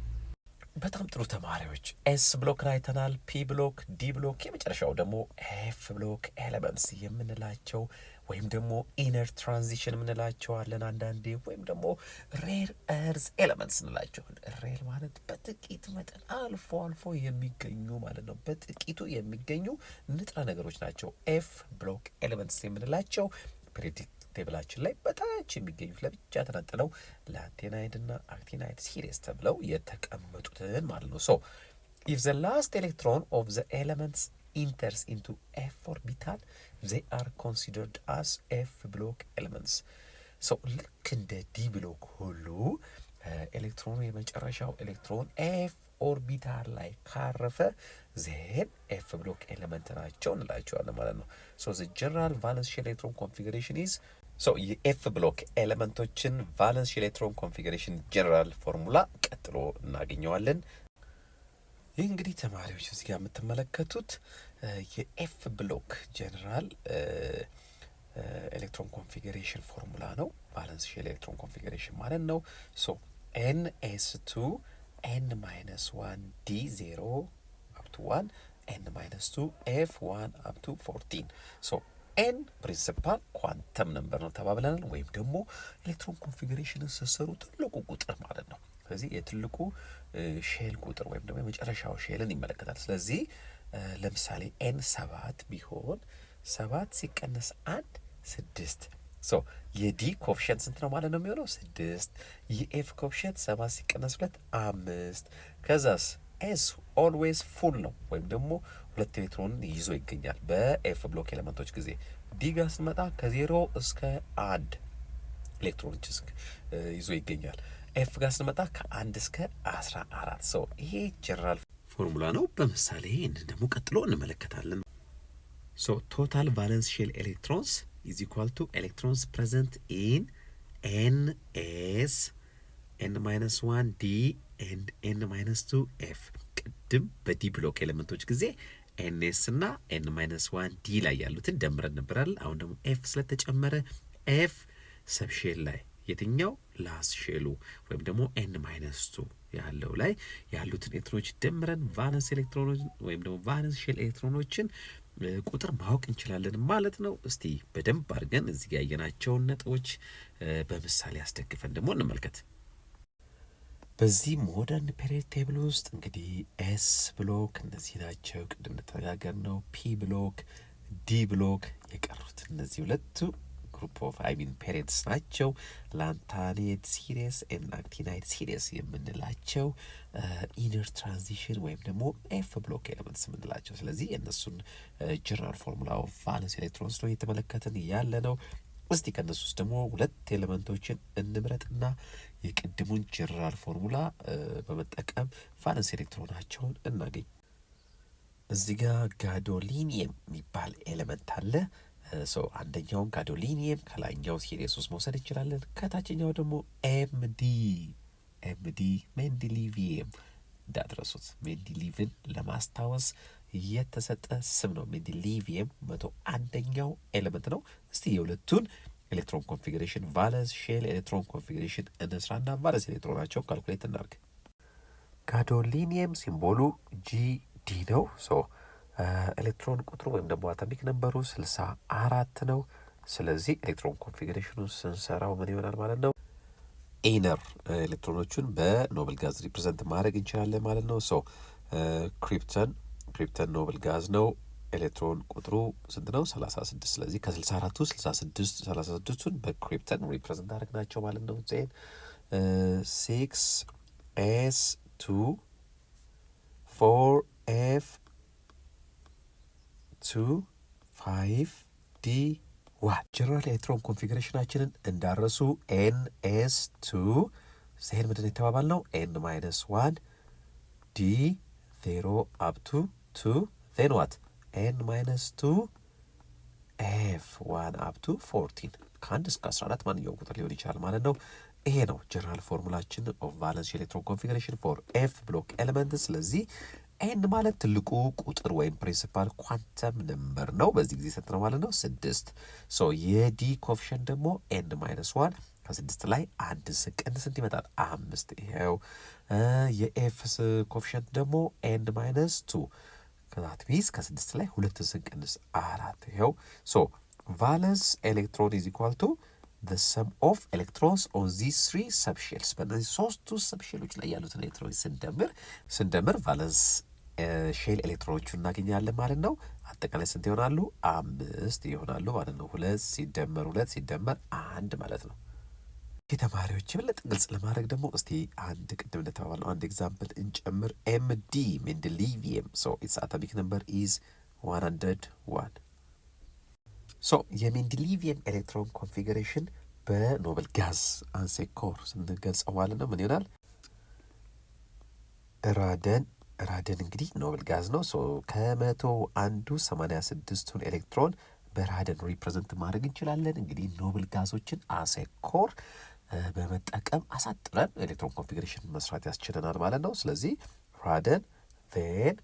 በጣም ጥሩ ተማሪዎች፣ ኤስ ብሎክ አይተናል፣ ፒ ብሎክ፣ ዲ ብሎክ፣ የመጨረሻው ደግሞ ኤፍ ብሎክ ኤሌመንትስ የምንላቸው ወይም ደግሞ ኢነር ትራንዚሽን የምንላቸው አለን አንዳንዴ፣ ወይም ደግሞ ሬር እርዝ ኤሌመንትስ እንላቸዋል። ሬር ማለት በጥቂት መጠን አልፎ አልፎ የሚገኙ ማለት ነው። በጥቂቱ የሚገኙ ንጥረ ነገሮች ናቸው ኤፍ ብሎክ ኤሌመንትስ የምንላቸው። ፔሪዮዲክ ቴብላችን ላይ በታች የሚገኙት ለብቻ ተነጥለው ላንቴናይድ እና አክቲናይድ ሲሪስ ተብለው የተቀመጡትን ማለት ነው። ኢፍ ዘ ላስት ኤሌክትሮን ኦፍ ዘ ኤሌመንትስ ኢንተርስ ኢንቱ ኤፍ ኦርቢታል they are considered as ኤፍ ብሎክ ኤሌመንትስ። ልክ እንደ ዲ ብሎክ ሁሉ ኤሌክትሮኑ የመጨረሻው ኤሌክትሮን ኤፍ ኦርቢታል ላይ ካረፈ ዜን ኤፍ ብሎክ ኤሌመንት ናቸው እንላቸዋለን ማለት ነው። the general valence shell electron configuration is የኤፍ ብሎክ ኤሌመንቶችን ቫለንስ ኤሌክትሮን ኮንፊግሬሽን ጀነራል ፎርሙላ ቀጥሎ እናገኘዋለን። ይህ እንግዲህ ተማሪዎች እዚህ ጋር የምትመለከቱት የኤፍ ብሎክ ጀነራል ኤሌክትሮን ኮንፊግሬሽን ፎርሙላ ነው። ቫለንስ ኤሌክትሮን ኮንፊግሬሽን ማለት ነው። ኤን ኤስ 2 ኤን ማይነስ 1 ዲ 0 አፕ ቱ 1 ኤን ማይነስ 2 ኤፍ 1 አፕ ቱ 14። ኤን ፕሪንሲፓል ኳንተም ነምበር ነው ተባብለናል። ወይም ደግሞ ኤሌክትሮን ኮንፊግሬሽንን ስትሰሩ ትልቁ ቁጥር ማለት ነው። ስለዚህ የትልቁ ሼል ቁጥር ወይም ደግሞ የመጨረሻው ሼልን ይመለከታል። ስለዚህ ለምሳሌ ኤን 7 ቢሆን 7 ሲቀነስ 1 6። የዲ ኮፊሽንት ስንት ነው ማለት ነው የሚሆነው? 6። የኤፍ ኮፊሽንት 7 ሲቀነስ 2 5። ከዛስ ኤስ ኦልዌይስ ፉል ነው ወይም ደግሞ 2 ኤሌክትሮንን ይዞ ይገኛል በኤፍ ብሎክ ኤሌመንቶች ጊዜ። ዲ ጋር ስንመጣ ከ0 እስከ 1 ኤሌክትሮኖች ይዞ ይገኛል። ኤፍ ጋር ስንመጣ ከ1 እስከ 14 ሰው ይሄ ጀነራል ፎርሙላ ነው። በምሳሌ ይህንን ደግሞ ቀጥሎ እንመለከታለን። ሶ ቶታል ቫለንስ ሼል ኤሌክትሮንስ ኢዝ ኢኳል ቱ ኤሌክትሮንስ ፕሬዘንት ኢን ኤን ኤስ ኤን ማይነስ 1 ዲ ኤንድ ኤን ማይነስ 2 ኤፍ። ቅድም በዲ ብሎክ ኤሌመንቶች ጊዜ ኤን ኤስ እና ኤን ማይነስ 1 ዲ ላይ ያሉትን ደምረን ነበራል። አሁን ደግሞ ኤፍ ስለተጨመረ ኤፍ ሰብሼል ላይ የትኛው ላስ ሼሉ ወይም ደግሞ ኤን ማይነስ 2 ያለው ላይ ያሉትን ኤሌክትሮኖች ደምረን ቫለንስ ኤሌክትሮኖች ወይም ደግሞ ቫለንስ ሼል ኤሌክትሮኖችን ቁጥር ማወቅ እንችላለን ማለት ነው። እስቲ በደንብ አድርገን እዚህ ጋር ያየናቸውን ነጥቦች በምሳሌ አስደግፈን ደግሞ እንመልከት። በዚህ ሞደርን ፔሪዮዲክ ቴብል ውስጥ እንግዲህ ኤስ ብሎክ እነዚህ ናቸው፣ ቅድም እንደተነጋገር ነው። ፒ ብሎክ፣ ዲ ብሎክ የቀሩት እነዚህ ሁለቱ ግሩፕ ኦፍ ፔሪድስ ናቸው። ላንታኔት ሲሪየስ እና አክቲናይት ሲሪየስ የምንላቸው ኢነር ትራንዚሽን ወይም ደግሞ ኤፍ ብሎክ ኤሌመንትስ የምንላቸው። ስለዚህ የእነሱን ጀነራል ፎርሙላ ኦፍ ቫለንስ ኤሌክትሮንስ ነው እየተመለከትን ያለ ነው። እስቲ ከእነሱ ውስጥ ደግሞ ሁለት ኤሌመንቶችን እንምረጥና የቅድሙን ጀነራል ፎርሙላ በመጠቀም ቫለንስ ኤሌክትሮናቸውን እናገኝ። እዚህ ጋር ጋዶሊኒየም የሚባል ኤሌመንት አለ። አንደኛውን ጋዶሊኒየም ከላይኛው ሲሪየስ ውስጥ መውሰድ እንችላለን። ከታችኛው ደግሞ ኤምዲ ሜንዲሊቪየም እንዳትረሱት። ሜንዲሊቭን ለማስታወስ የተሰጠ ስም ነው። ሜንዲሊቪየም 101ኛው ኤሌመንት ነው። እስቲ የሁለቱን ኤሌክትሮን ኮንፊግሬሽን ቫለንስ ሼል ኤሌክትሮን ኮንፊግሬሽን እንስራና ቫለንስ ኤሌክትሮናቸው ካልኩሌት እናርግ። ጋዶሊኒየም ሲምቦሉ ጂዲ ነው። ኤሌክትሮን ቁጥሩ ወይም ደግሞ አቶሚክ ነምበሩ 64 ነው። ስለዚህ ኤሌክትሮን ኮንፊግሬሽኑን ስንሰራው ምን ይሆናል ማለት ነው? ኢነር ኤሌክትሮኖቹን በኖብል ጋዝ ሪፕሬዘንት ማድረግ እንችላለን ማለት ነው። ክሪፕተን ኖብል ጋዝ ነው። ኤሌክትሮን ቁጥሩ ስንት ነው? 36። ስለዚህ ከ64ቱ 36ቱን በክሪፕተን ሪፕሬዘንት አድርገናቸው ማለት ነው። ዜን 6s2 4f 5d1 ጀነራል ኤሌክትሮን ኮንፊግሬሽናችንን እንዳረሱ NS2 ዜን ምንድን የተባባል ነው? n ማይነስ 1 d 0 up to 2 ዜን ዋት n ማይነስ 2 f 1 up to 14 ከ1 እስከ 14 ማንኛውም ቁጥር ሊሆን ይችላል ማለት ነው። ይሄ ነው ጀነራል ፎርሙላችን ኦፍ ቫለንስ ኤሌክትሮን ኮንፊግሬሽን ፎር ኤፍ ብሎክ ኤሌመንት። ስለዚህ ኤን ማለት ትልቁ ቁጥር ወይም ፕሪንሲፓል ኳንተም ነምበር ነው። በዚህ ጊዜ ሰጥ ነው ማለት ነው 6። የዲ ኮፊሽንት ደግሞ ኤን ማይነስ 1 ከ6 ላይ 1 ስንቀንስ ስንት ይመጣል? 5። ይሄው የኤፍ ኮፊሽንት ደግሞ ኤን ማይነስ 2 ከዛት ቢስ ከ6 ላይ 2 ስንቀንስ 4። ይሄው ቫለንስ ኤሌክትሮን ኢዝ ኢኳል ቱ the sum of electrons on these 3 subshells። በእነዚህ ሶስቱ ሰብሼሎች ላይ ያሉትን ኤሌክትሮኖች ስንደምር ቫለንስ ሼል ኤሌክትሮኖቹ እናገኛለን ማለት ነው። አጠቃላይ ስንት ይሆናሉ? 5 ይሆናሉ ማለት ነው። 2 ሲደመር 1 ማለት ነው። ተማሪዎች የበለጠ ግልጽ ለማድረግ ደግሞ እስቲ አንድ ቅድም እንደተባባልነው አንድ ኤግዛምፕል እንጨምር። ኤምዲ ሜንድሊቪየም its atomic number is 101። የሜንድሊቪየም ኤሌክትሮን ኮንፊግሬሽን በኖብል ጋዝ አንሴኮር ስንገልጸው ማለት ነው ምን ይሆናል? ራደን እንግዲህ ኖብል ጋዝ ነው። ከ186ቱን ኤሌክትሮን በራደን ሪፕሬዘንት ማድረግ እንችላለን። እንግዲህ ኖብል ጋዞችን አንሴኮር በመጠቀም አሳጥረን ኤሌክትሮን ኮንፊግሬሽን መስራት ያስችለናል ማለት ነው። ስለዚህ ራደን ዜን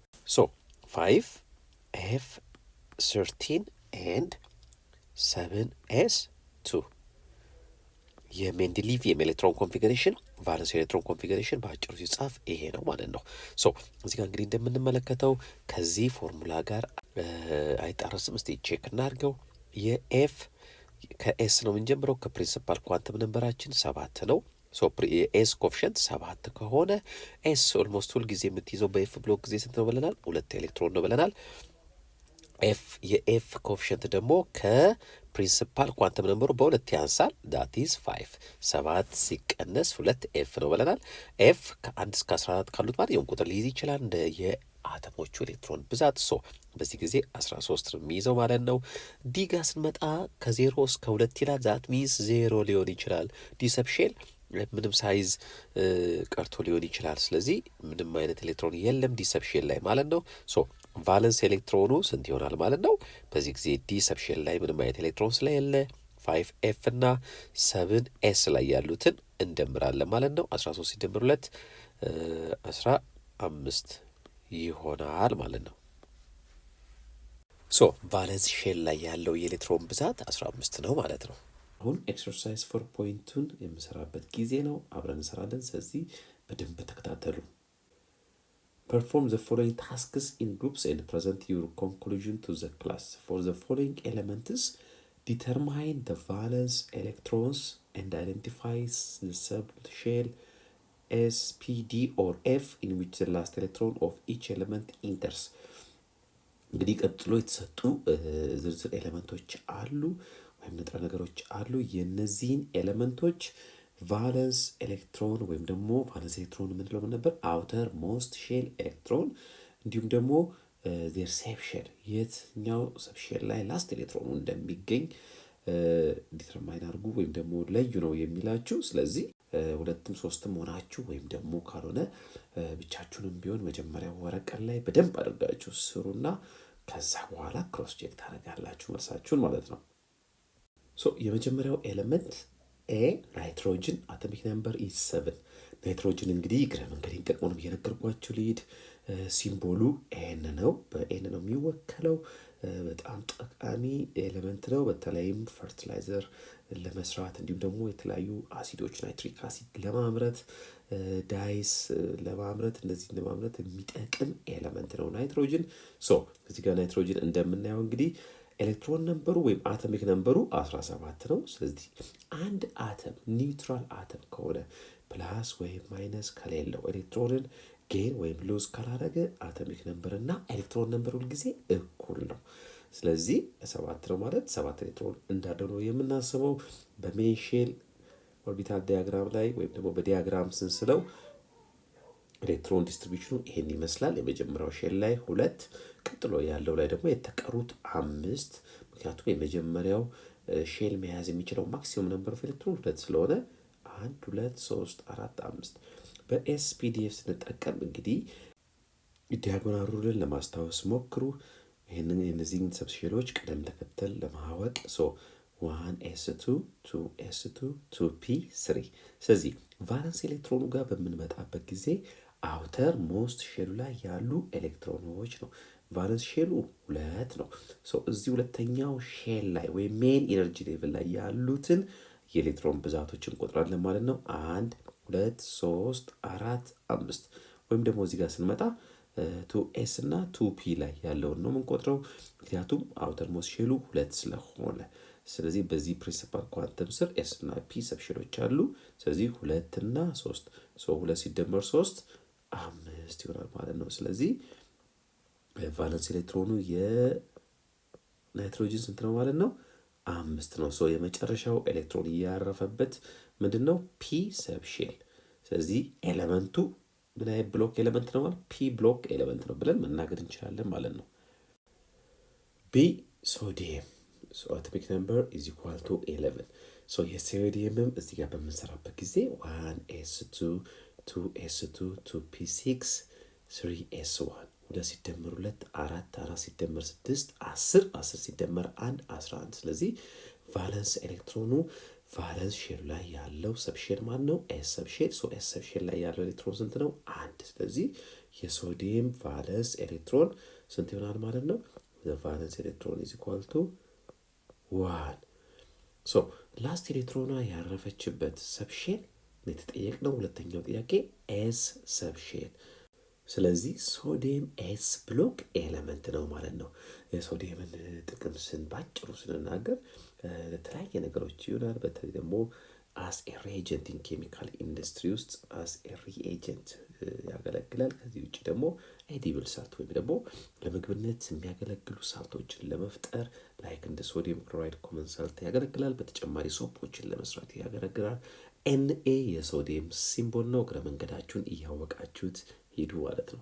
5f13 and 7s2 የሜንድሊቪየም ኤሌክትሮን ኮንፊግሬሽን ቫለንስ ኤሌክትሮን ኮንፊግሬሽን በአጭሩ ሲጻፍ ይሄ ነው ማለት ነው። እዚህ ጋር እንግዲህ እንደምንመለከተው ከዚህ ፎርሙላ ጋር አይጣረስም። እስቲ ቼክ እናድርገው። የኤፍ ከኤስ ነው የምንጀምረው። ከፕሪንሲፓል ኳንተም ነምበራችን 7 ነው። የኤስ ኮፊሽንት 7 ከሆነ ኤስ ኦልሞስት ሁል ጊዜ የምትይዘው በኤፍ ብሎክ ጊዜ ስንት ነው ብለናል? 2 ኤሌክትሮን ነው ብለናል። የኤፍ ኮፊሽንት ደግሞ ከፕሪንሲፓል ኳንተም ነምበሩ በ2 ያንሳል። ዳት ኢዝ 5 7 ሲቀነስ 2 ኤፍ ነው ብለናል። ኤፍ ከ1 እስከ 14 ካሉት ማንኛውም ቁጥር ሊይዝ ይችላል እንደ የአተሞቹ ኤሌክትሮን ብዛት። በዚህ ጊዜ 13 ነው የሚይዘው ማለት ነው። ዲ ጋር ስንመጣ ከ0 እስከ 2 ይላል። ዛት ሚንስ 0 ሊሆን ይችላል። ዲ ሰብሼል ምንም ሳይዝ ቀርቶ ሊሆን ይችላል። ስለዚህ ምንም አይነት ኤሌክትሮን የለም ዲ ሰብሼል ላይ ማለት ነው። ሶ ቫለንስ ኤሌክትሮኑ ስንት ይሆናል ማለት ነው? በዚህ ጊዜ ዲ ሰብሼል ላይ ምንም አይነት ኤሌክትሮን ስለሌለ 5F እና 7S ላይ ያሉትን እንደምራለን ማለት ነው። 13 ሲደምር 2 15 ይሆናል ማለት ነው። ሶ ቫለንስ ሼል ላይ ያለው የኤሌክትሮን ብዛት 15 ነው ማለት ነው። አሁን ኤክሰርሳይዝ 4.2ን የምሰራበት ጊዜ ነው። አብረን እንሰራለን። ስለዚህ በደንብ ተከታተሉ። Perform the following tasks in groups and present your conclusion to the class. For the following elements, determine the valence electrons and identify the subshell S, P, D or F in which the last electron of each element enters. እንግዲህ ቀጥሎ የተሰጡ ዝርዝር ኤሌመንቶች አሉ ወይም ንጥረ ነገሮች አሉ። የነዚህን ኤሌመንቶች ቫለንስ ኤሌክትሮን ወይም ደግሞ ቫለንስ ኤሌክትሮን የምንለው ምን ነበር? አውተር ሞስት ሼል ኤሌክትሮን እንዲሁም ደግሞ ዜር ሰብሼል የትኛው ሰብሼል ላይ ላስት ኤሌክትሮኑ እንደሚገኝ ዲተርማይን አድርጉ ወይም ደግሞ ለዩ ነው የሚላችሁ። ስለዚህ ሁለትም ሶስትም ሆናችሁ ወይም ደግሞ ካልሆነ ብቻችሁንም ቢሆን መጀመሪያ ወረቀት ላይ በደንብ አድርጋችሁ ስሩና ከዛ በኋላ ክሮስ ቼክ ታደርጋላችሁ መልሳችሁን ማለት ነው። ሶ የመጀመሪያው ኤሌመንት ኤ ናይትሮጅን አቶሚክ ነምበር ኢዝ 7። ናይትሮጅን እንግዲህ ግረ መንገዴን ጠቅሞንም እየነገርኳችሁ ልሂድ። ሲምቦሉ ኤን ነው፣ በኤን ነው የሚወከለው። በጣም ጠቃሚ ኤሌመንት ነው። በተለይም ፈርቲላይዘር ለመስራት እንዲሁም ደግሞ የተለያዩ አሲዶች ናይትሪክ አሲድ ለማምረት ዳይስ ለማምረት እንደዚህ ለማምረት የሚጠቅም ኤሌመንት ነው ናይትሮጅን። ሶ እዚህ ጋር ናይትሮጅን እንደምናየው እንግዲህ ኤሌክትሮን ነምበሩ ወይም አቶሚክ ነምበሩ 17 ነው። ስለዚህ አንድ አተም ኒውትራል አተም ከሆነ ፕላስ ወይም ማይነስ ከሌለው ኤሌክትሮንን ጌን ወይም ሉዝ ካላደረገ አቶሚክ ነምበር እና ኤሌክትሮን ነምበር ሁል ጊዜ እኩል ነው። ስለዚህ 7 ነው ማለት 7 ኤሌክትሮን እንዳለው ነው የምናስበው። በሜን ሼል ኦርቢታል ዲያግራም ላይ ወይም ደግሞ በዲያግራም ስንስለው ኤሌክትሮን ዲስትሪቢዩሽኑ ይሄን ይመስላል። የመጀመሪያው ሼል ላይ 2፣ ቀጥሎ ያለው ላይ ደግሞ የተቀሩት 5። ምክንያቱም የመጀመሪያው ሼል መያዝ የሚችለው ማክሲመም ነምበር ኦፍ ኤሌክትሮን 2 ስለሆነ 1 2 3 4 5። በኤስፒዲኤፍ ስንጠቀም እንግዲህ ዲያጎናል ሩልን ለማስታወስ ሞክሩ። ይሄንን የነዚህን ሰብሼሎች ቅደም ተከተል ለማወቅ 1s2 2s2 2p3። ስለዚህ ቫለንስ ኤሌክትሮኑ ጋር በምንመጣበት ጊዜ አውተር ሞስት ሼሉ ላይ ያሉ ኤሌክትሮኖች ነው። ቫለንስ ሼሉ 2 ነው። እዚህ ሁለተኛው ሼል ላይ ወይም ሜን ኢነርጂ ሌቭል ላይ ያሉትን የኤሌክትሮን ብዛቶች እንቆጥራለን ማለት ነው። 1 2 3 4 5 ወይም ደግሞ እዚህ ጋር ስንመጣ 2s እና 2p ላይ ያለውን ነው የምንቆጥረው ምክንያቱም አውተር ሞስት ሼሉ 2 ስለሆነ። ስለዚህ በዚህ ፕሪንሲፓል ኳንተም ስር ኤስ እና ፒ ሰብሼሎች አሉ። ስለዚህ 2 እና 3 2 ሲደመር 3 5 ይሆናል ማለት ነው። ስለዚህ ቫለንስ ኤሌክትሮኑ የናይትሮጅን ስንት ነው ማለት ነው? 5 ነው። የመጨረሻው ኤሌክትሮን ያረፈበት ምንድነው? ፒ ሰብሼል። ስለዚህ ኤሌመንቱ ምን አይነት ብሎክ ኤሌመንት ነው ማለት? ፒ ብሎክ ኤሌመንት ነው ብለን መናገር እንችላለን ማለት ነው። ቢ ሶዲየም አቶሚክ ነምበር ኢዝ ኢኳል ቱ 11። የሶዲየምም እዚህ ጋር በምንሰራበት ጊዜ 1s2 2s2 2p6 3s1 2 ሲደመር 2 4 4 ሲደመር 6 10 10 ሲደመር 1 11። ስለዚህ ቫለንስ ኤሌክትሮኑ ቫለንስ ሼል ላይ ያለው ሰብሼል ማን ነው? ኤስ ሰብሼል። ኤስ ሰብሼል ላይ ያለው ኤሌክትሮን ስንት ነው? 1። ስለዚህ የሶዲየም ቫለንስ ኤሌክትሮን ስንት ይሆናል ማለት ነው? the valence electron is equal to 1። ላስት ኤሌክትሮኗ ያረፈችበት ሰብሼል የተጠየቅነው ሁለተኛው ጥያቄ ኤስ ሰብሼል። ስለዚህ ሶዲየም ኤስ ብሎክ ኤሌመንት ነው ማለት ነው። የሶዲየምን ጥቅም ባጭሩ ስንናገር ለተለያየ ነገሮች ይሆናል። በተለይ ደግሞ አስ ኤ ሪኤጀንት ኢን ኬሚካል ኢንዱስትሪ ውስጥ አስ ኤ ሪኤጀንት ያገለግላል። ከዚህ ውጭ ደግሞ ኤዲብል ሳልት ወይም ደግሞ ለምግብነት የሚያገለግሉ ሳልቶችን ለመፍጠር ላይክ እንደ ሶዲየም ክሎራይድ ኮመን ሳልት ያገለግላል። በተጨማሪ ሶፖችን ለመስራት ያገለግላል። ኤንኤ የሶዲየም ሲምቦል ነው። እግረ መንገዳችሁን እያወቃችሁት ሂዱ ማለት ነው።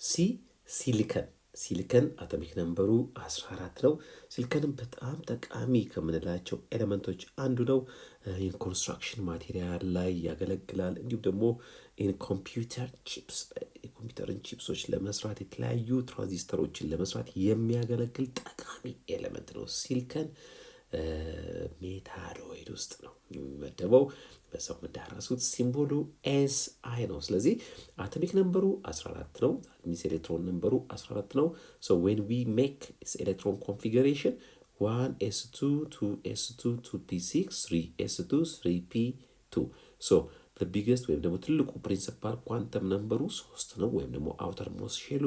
ሲ ሲሊከን ሲሊከን አቶሚክ ነምበሩ 14 ነው። ሲሊከንም በጣም ጠቃሚ ከምንላቸው ኤሌመንቶች አንዱ ነው። ኢንኮንስትራክሽን ማቴሪያል ላይ ያገለግላል። እንዲሁም ደግሞ ኮምፒውተር ቺፕስ የኮምፒውተርን ቺፕሶች ለመስራት የተለያዩ ትራንዚስተሮችን ለመስራት የሚያገለግል ጠቃሚ ኤሌመንት ነው። ሲሊከን ሜታሎይድ ውስጥ ነው የሚመደበው። በሰው የምዳረሱት ሲምቦሉ ኤስ አይ ነው። ስለዚህ አቶሚክ ነምበሩ 14 ነው። ሚስ ኤሌክትሮን ነምበሩ 14 ነው። ሶ ዌን ዊ ሜክ ኤሌክትሮን ኮንፊግሬሽን 1s2 2s2 2p6 3s2 3p2 ሶ ቢገስት ወይም ደግሞ ትልቁ ፕሪንሲፓል ኳንተም ነምበሩ 3 ነው፣ ወይም ደግሞ አውተር ሞስት ሼሉ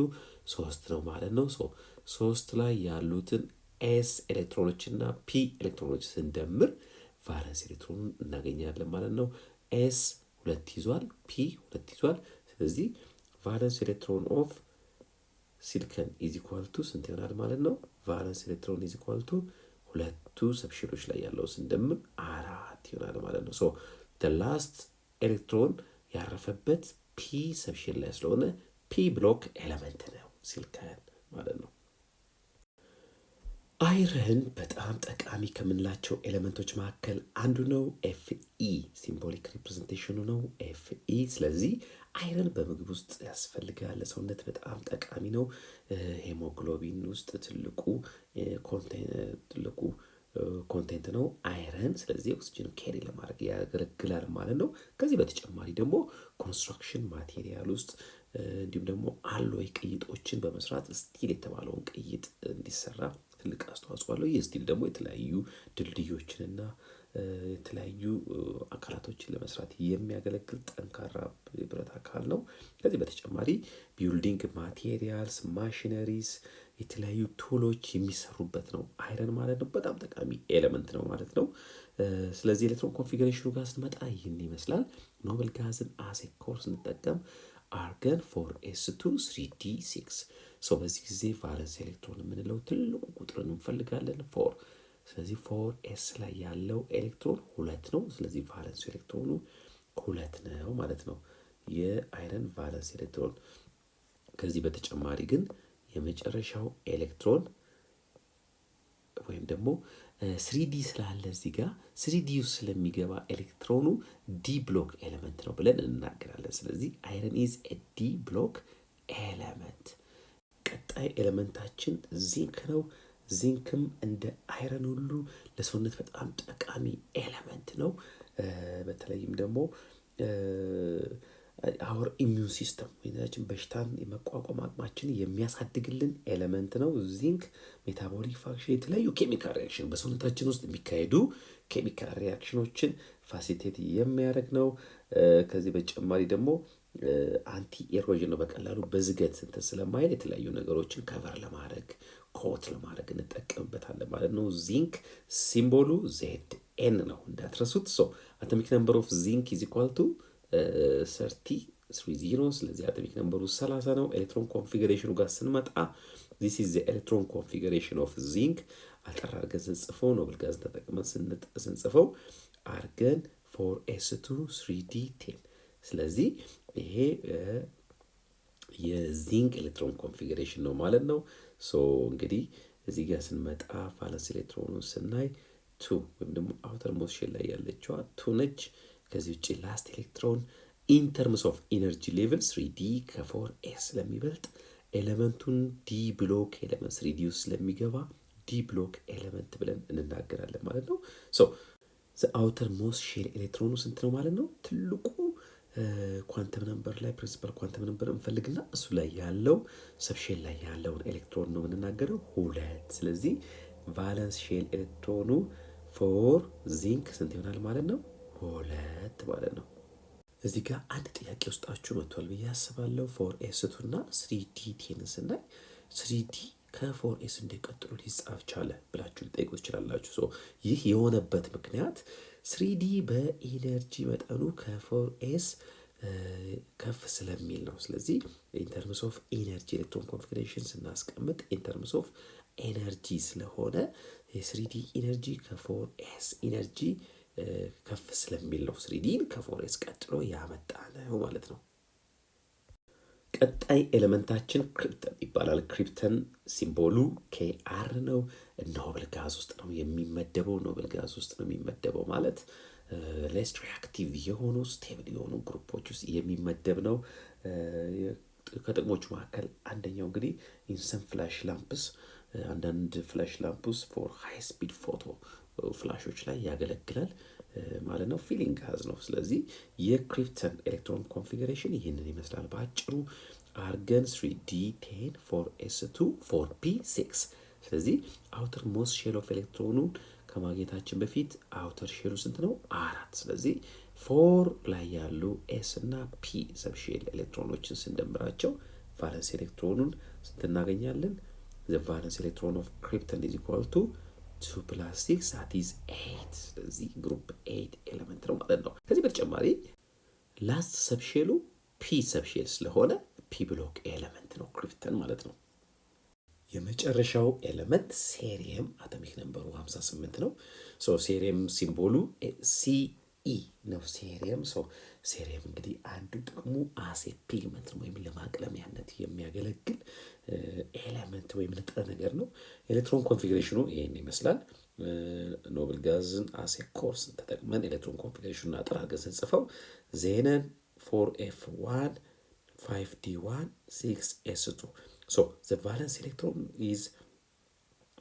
3 ነው ማለት ነው። ሶ 3 ላይ ያሉትን ኤስ ኤሌክትሮኖች እና ፒ ኤሌክትሮኖች ስንደምር ቫለንስ ኤሌክትሮን እናገኛለን ማለት ነው። ኤስ 2 ይዟል፣ ፒ 2 ይዟል። ስለዚህ ቫለንስ ኤሌክትሮን ኦፍ ሲሊከን ኢዝ ኢኳል ቱ ስንት ይሆናል ማለት ነው? ቫለንስ ኤሌክትሮን ኢዝ ኢኳል ቱ ሁለቱ ሰብሼሎች ላይ ያለው ስንደምር 4 ይሆናል ማለት ነው። ሶ the last ኤሌክትሮን ያረፈበት ፒ ሰብሼል ላይ ስለሆነ ፒ ብሎክ ኤሌመንት ነው ሲሊከን ማለት ነው። አይረን በጣም ጠቃሚ ከምንላቸው ኤሌመንቶች መካከል አንዱ ነው። ኤፍኢ ሲምቦሊክ ሪፕሬዘንቴሽኑ ነው ኤፍኢ። ስለዚህ አይረን በምግብ ውስጥ ያስፈልጋል፣ ለሰውነት በጣም ጠቃሚ ነው። ሄሞግሎቢን ውስጥ ትልቁ ኮንቴንት ነው አይረን። ስለዚህ ኦክሲጅን ኬሪ ለማድረግ ያገለግላል ማለት ነው። ከዚህ በተጨማሪ ደግሞ ኮንስትራክሽን ማቴሪያል ውስጥ እንዲሁም ደግሞ አሎይ ቅይጦችን በመስራት ስቲል የተባለውን ቅይጥ እንዲሰራ ትልቅ አስተዋጽኦ አለው። ይህ ስቲል ደግሞ የተለያዩ ድልድዮችንና የተለያዩ አካላቶችን ለመስራት የሚያገለግል ጠንካራ የብረት አካል ነው። ከዚህ በተጨማሪ ቢልዲንግ ማቴሪያልስ፣ ማሽነሪስ፣ የተለያዩ ቱሎች የሚሰሩበት ነው አይረን ማለት ነው። በጣም ጠቃሚ ኤሌመንት ነው ማለት ነው። ስለዚህ ኤሌክትሮን ኮንፊግሬሽኑ ጋር ስንመጣ ይህን ይመስላል። ኖብል ጋዝን አሴ ኮር ስንጠቀም አርገን 4s2 3d6 ሶ በዚህ ጊዜ ቫለንስ ኤሌክትሮን የምንለው ትልቁ ቁጥርን እንፈልጋለን 4። ስለዚህ 4s ላይ ያለው ኤሌክትሮን 2 ነው። ስለዚህ ቫለንስ ኤሌክትሮኑ 2 ነው ማለት ነው፣ የአይረን ቫለንስ ኤሌክትሮን። ከዚህ በተጨማሪ ግን የመጨረሻው ኤሌክትሮን ወይም ደግሞ 3d ስላለ እዚህ ጋር 3d ውስጥ ስለሚገባ ኤሌክትሮኑ ዲ ብሎክ ኤሌመንት ነው ብለን እናገራለን። ስለዚህ አይረን ኢዝ ኤ ዲ ብሎክ ኤሌመንት። ቀጣይ ኤሌመንታችን ዚንክ ነው። ዚንክም እንደ አይረን ሁሉ ለሰውነት በጣም ጠቃሚ ኤሌመንት ነው። በተለይም ደግሞ አወር ኢሚዩን ሲስተም ወይናችን በሽታን የመቋቋም አቅማችን የሚያሳድግልን ኤሌመንት ነው። ዚንክ ሜታቦሊክ ፋክሽን፣ የተለያዩ ኬሚካል ሪያክሽን በሰውነታችን ውስጥ የሚካሄዱ ኬሚካል ሪያክሽኖችን ፋሲሊቴት የሚያደርግ ነው። ከዚህ በተጨማሪ ደግሞ አንቲ ኤሮዥን ነው። በቀላሉ በዝገት እንትን ስለማይል የተለያዩ ነገሮችን ከቨር ለማድረግ ኮት ለማድረግ እንጠቀምበታለን ማለት ነው። ዚንክ ሲምቦሉ ዜድ ኤን ነው እንዳትረሱት። ሶ አቶሚክ ነምበር ኦፍ ዚንክ ኢዝ ኢኳል ቱ 30። ስለዚህ አቶሚክ ነምበሩ 30 ነው። ኤሌክትሮን ኮንፊግሬሽኑ ጋር ስንመጣ ዚስ ኢዝ ዘ ኤሌክትሮን ኮንፊግሬሽን ኦፍ ዚንክ። አጠር አድርገን ስንጽፈው ኖብል ጋዝ ተጠቅመን ስንጽፈው አርገን 4s2 3d10። ስለዚህ ይሄ የዚንክ ኤሌክትሮን ኮንፊግሬሽን ነው ማለት ነው። ሶ እንግዲህ እዚህ ጋር ስንመጣ ቫለንስ ኤሌክትሮኑን ስናይ 2 ወይም ደግሞ አውተር ሞስት ሼል ላይ ያለችዋ 2 ነች። ከዚህ ውጭ ላስት ኤሌክትሮን ኢን ተርምስ ኦፍ ኢነርጂ ሌቭል 3d ከ4s ስለሚበልጥ ኤሌመንቱን ዲ ብሎክ ኤሌመንት 3d ውስጥ ስለሚገባ ዲ ብሎክ ኤሌመንት ብለን እንናገራለን ማለት ነው። ሶ አውተር ሞስት ሼል ኤሌክትሮኑ ስንት ነው ማለት ነው? ትልቁ ኳንተም ነምበር ላይ ፕሪንሲፓል ኳንተም ነምበር እንፈልግና እሱ ላይ ያለው ሰብሼል ላይ ያለውን ኤሌክትሮን ነው የምንናገረው 2። ስለዚህ ቫለንስ ሼል ኤሌክትሮኑ ፎር ዚንክ ስንት ይሆናል ማለት ነው? 2 ማለት ነው። እዚህ ጋር አንድ ጥያቄ ውስጣችሁ መጥቷል ብዬ አስባለሁ። 4s2 እና 3d10 ስናይ 3d ከ4s እንደቀጥሉ ሊጻፍ ቻለ ብላችሁ ልጠይቁ ትችላላችሁ። ሶ ይህ የሆነበት ምክንያት 3d በኢነርጂ መጠኑ ከ4s ከፍ ስለሚል ነው። ስለዚህ ኢንተርምስ ኦፍ ኢነርጂ ኤሌክትሮን ኮንፊግሬሽን ስናስቀምጥ ኢንተርምስ ኦፍ ኤነርጂ ስለሆነ የ3d ኢነርጂ ከ4s ኢነርጂ ከፍ ስለሚል ነው 3ዲን ከ4s ቀጥሎ ያመጣ ነው ማለት ነው። ቀጣይ ኤሌመንታችን ክሪፕተን ይባላል። ክሪፕተን ሲምቦሉ KR ነው። ኖብል ጋዝ ውስጥ ነው የሚመደበው። ኖብል ጋዝ ውስጥ ነው የሚመደበው ማለት ሌስ ሪአክቲቭ የሆኑ ስቴብል የሆኑ ግሩፖች ውስጥ የሚመደብ ነው። ከጥቅሞቹ መካከል አንደኛው እንግዲህ ኢንሰን ፍላሽ ላምፕስ አንዳንድ ፍላሽ ላምፕስ ፎር ሃይ ስፒድ ፎቶ ፍላሾች ላይ ያገለግላል ማለት ነው። ፊሊንግ ጋዝ ነው። ስለዚህ የክሪፕተን ኤሌክትሮን ኮንፊግሬሽን ይህንን ይመስላል በአጭሩ። አርገን 3D10 4s2 4p6። ስለዚህ አውተር ሞስት ሼል ኦፍ ኤሌክትሮኑን ከማግኘታችን በፊት አውተር ሼሉ ስንት ነው? 4። ስለዚህ 4 ላይ ያሉ ኤስ እና ፒ ሰብሼል ኤሌክትሮኖችን ስንደምራቸው ቫለንስ ኤሌክትሮኑን ስንት እናገኛለን? the valence electron of krypton is equal to 2 plus 6 that is 8። ስለዚህ ግሩፕ 8 ኤሌመንት ነው ማለት ነው። ከዚህ በተጨማሪ ላስት ሰብሼሉ ፒ ሰብሼል ስለሆነ ፒ ብሎክ ኤሌመንት ነው ክሪፕተን ማለት ነው። የመጨረሻው ኤሌመንት ሴሪየም አቶሚክ ነምበሩ 58 ነው። ሶ ሴሪየም ሲምቦሉ CE ነው። ሴሪየም እንግዲህ አንዱ ጥቅሙ አሴ ፒግመንት ነው ወይም ለማቅለሚያነት የሚያገለግል ኤሌመንት ወይም ንጥረ ነገር ነው። ኤሌክትሮን ኮንፊግሬሽኑ ይሄን ይመስላል። ኖብል ጋዝን አሴ ኮርስ ተጠቅመን ኤሌክትሮን ኮንፊግሬሽኑን አጥራገን ስንጽፈው ዜነን 4f1 5d1 6s2 so the valence electron is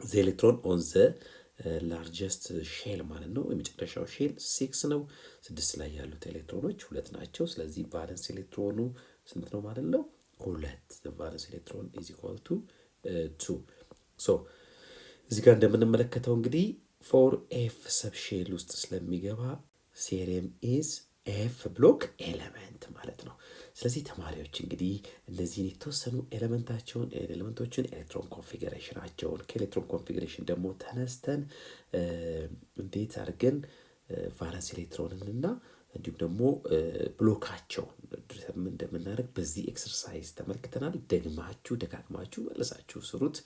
the electron on the ላርጀስት ሼል ማለት ነው። የመጨረሻው ሼል 6 ነው። 6 ላይ ያሉት ኤሌክትሮኖች 2 ናቸው። ስለዚህ ቫለንስ ኤሌክትሮኑ ስንት ነው ማለት ነው? 2። the valence electron is equal to 2 so እዚህ ጋር እንደምንመለከተው እንግዲህ 4f ሰብሼል ውስጥ ስለሚገባ ሴሪየም is f ብሎክ ኤሌመንት ማለት ነው። ስለዚህ ተማሪዎች እንግዲህ እነዚህ የተወሰኑ ኤሌመንቶችን ኤሌክትሮን ኮንፊግሬሽናቸውን ከኤሌክትሮን ኮንፊግሬሽን ደግሞ ተነስተን እንዴት አድርገን ቫለንስ ኤሌክትሮንን እና እንዲሁም ደግሞ ብሎካቸውን እንደምናደርግ በዚህ ኤክሰርሳይዝ ተመልክተናል። ደጋግማችሁ መልሳችሁ ስሩት።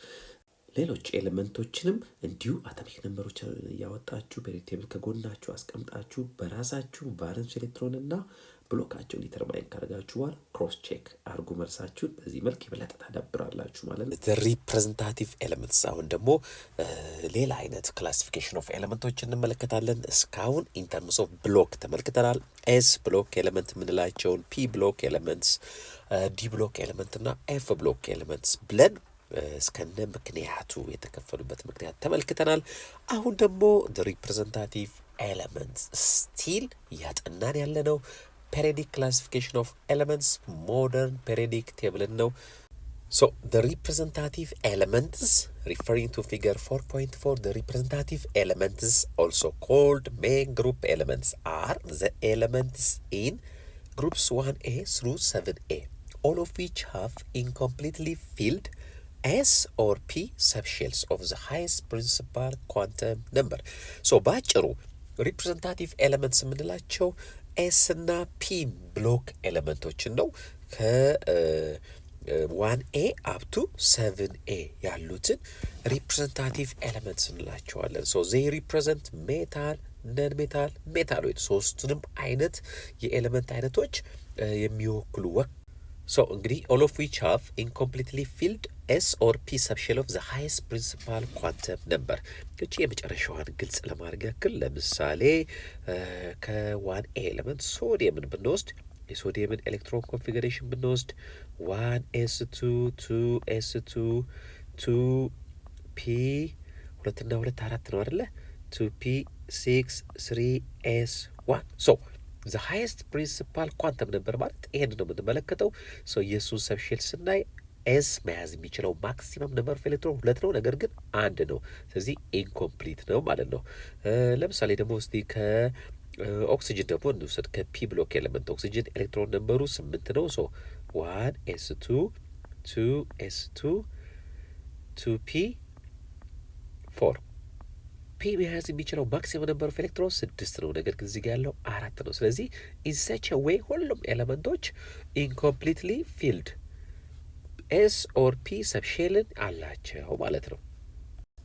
ሌሎች ኤሌመንቶችንም እንዲሁ አቶሚክ ነምበሮች ያወጣችሁ ፔሪዮዲክ ቴብል ከጎናችሁ አስቀምጣችሁ በራሳችሁ ቫለንስ ኤሌክትሮን እና ብሎካቸውን ዲተርማይን ካደረጋችሁ በኋላ ክሮስ ቼክ አድርጉ መልሳችሁን። በዚህ መልክ የበለጠ ታዳብራላችሁ ማለት ነው። ሪፕሬዘንታቲቭ ኤሌመንትስ አሁን ደግሞ ሌላ አይነት ክላሲፊኬሽን ኦፍ ኤሌመንቶች እንመለከታለን። እስካሁን ኢንተርምስ ኦፍ ብሎክ ተመልክተናል። ኤስ ብሎክ ኤሌመንት የምንላቸውን ፒ ብሎክ ኤሌመንትስ፣ ዲ ብሎክ ኤሌመንት እና ኤፍ ብሎክ ኤሌመንትስ ብለን እስከነ ምክንያቱ የተከፈሉበት ምክንያት ተመልክተናል። አሁን ደግሞ ሪፕሬዘንታቲቭ ኤሌመንትስ ስቲል እያጠናን ያለነው periodic classification of elements modern periodic table ነው። So the representative elements referring to figure 4.4 the representative elements also called main group elements are the elements in groups 1A through 7A all of which have incompletely filled S or P subshells of the highest principal quantum number. So ባጭሩ representative elements የምንላቸው ኤስ እና ፒ ብሎክ ኤሌመንቶችን ነው። ከ1ኤ አፕቱ 7ኤ ያሉትን ሪፕሬዘንታቲቭ ኤሌመንትስ እንላቸዋለን። ሶ ዜይ ሪፕሬዘንት ሜታል፣ ነን ሜታል፣ ሜታሎይድ ሶስቱንም አይነት የኤሌመንት አይነቶች የሚወክሉ ሶ እንግዲህ all of which have incompletely filled S or P subshell of the highest principal quantum number። እቺ የመጨረሻዋን ግልጽ ለማድረግ ያክል ለምሳሌ ከ1A ኤሌመንት ሶዲየምን ብንወስድ የሶዲየምን ኤሌክትሮን ኮንፊግሬሽን ብንወስድ 1s2 2s2 2p 2 እና 2 4 ነው አይደለ? 2p 6 3s1 ሶ the highest principal quantum number ማለት ይሄን ነው የምንመለከተው። ሶ የሱን ሰብሼል ስናይ ኤስ መያዝ የሚችለው ማክሲመም ነምበር ኦፍ ኤሌክትሮን 2 ነው፣ ነገር ግን 1 ነው። ስለዚህ ኢንኮምፕሊት ነው ማለት ነው። ለምሳሌ ደግሞ እስቲ ከኦክሲጅን ደግሞ እንውሰድ። ከፒ ብሎክ ኤሌመንት ኦክሲጅን ኤሌክትሮን ነምበሩ 8 ነው። ሶ 1s2 2s2 2p4 ፒ መያዝ የሚችለው ማክሲመም ነምበር ኦፍ ኤሌክትሮን 6 ነው፣ ነገር ግን እዚህ ጋር ያለው 4 ነው። ስለዚህ ኢን ሰች አ ዌይ ሁሉም ኤሌመንቶች ኢንኮምፕሊትሊ ፊልድ ኤስ ኦር ፒ ሰብሼልን አላቸው ማለት ነው።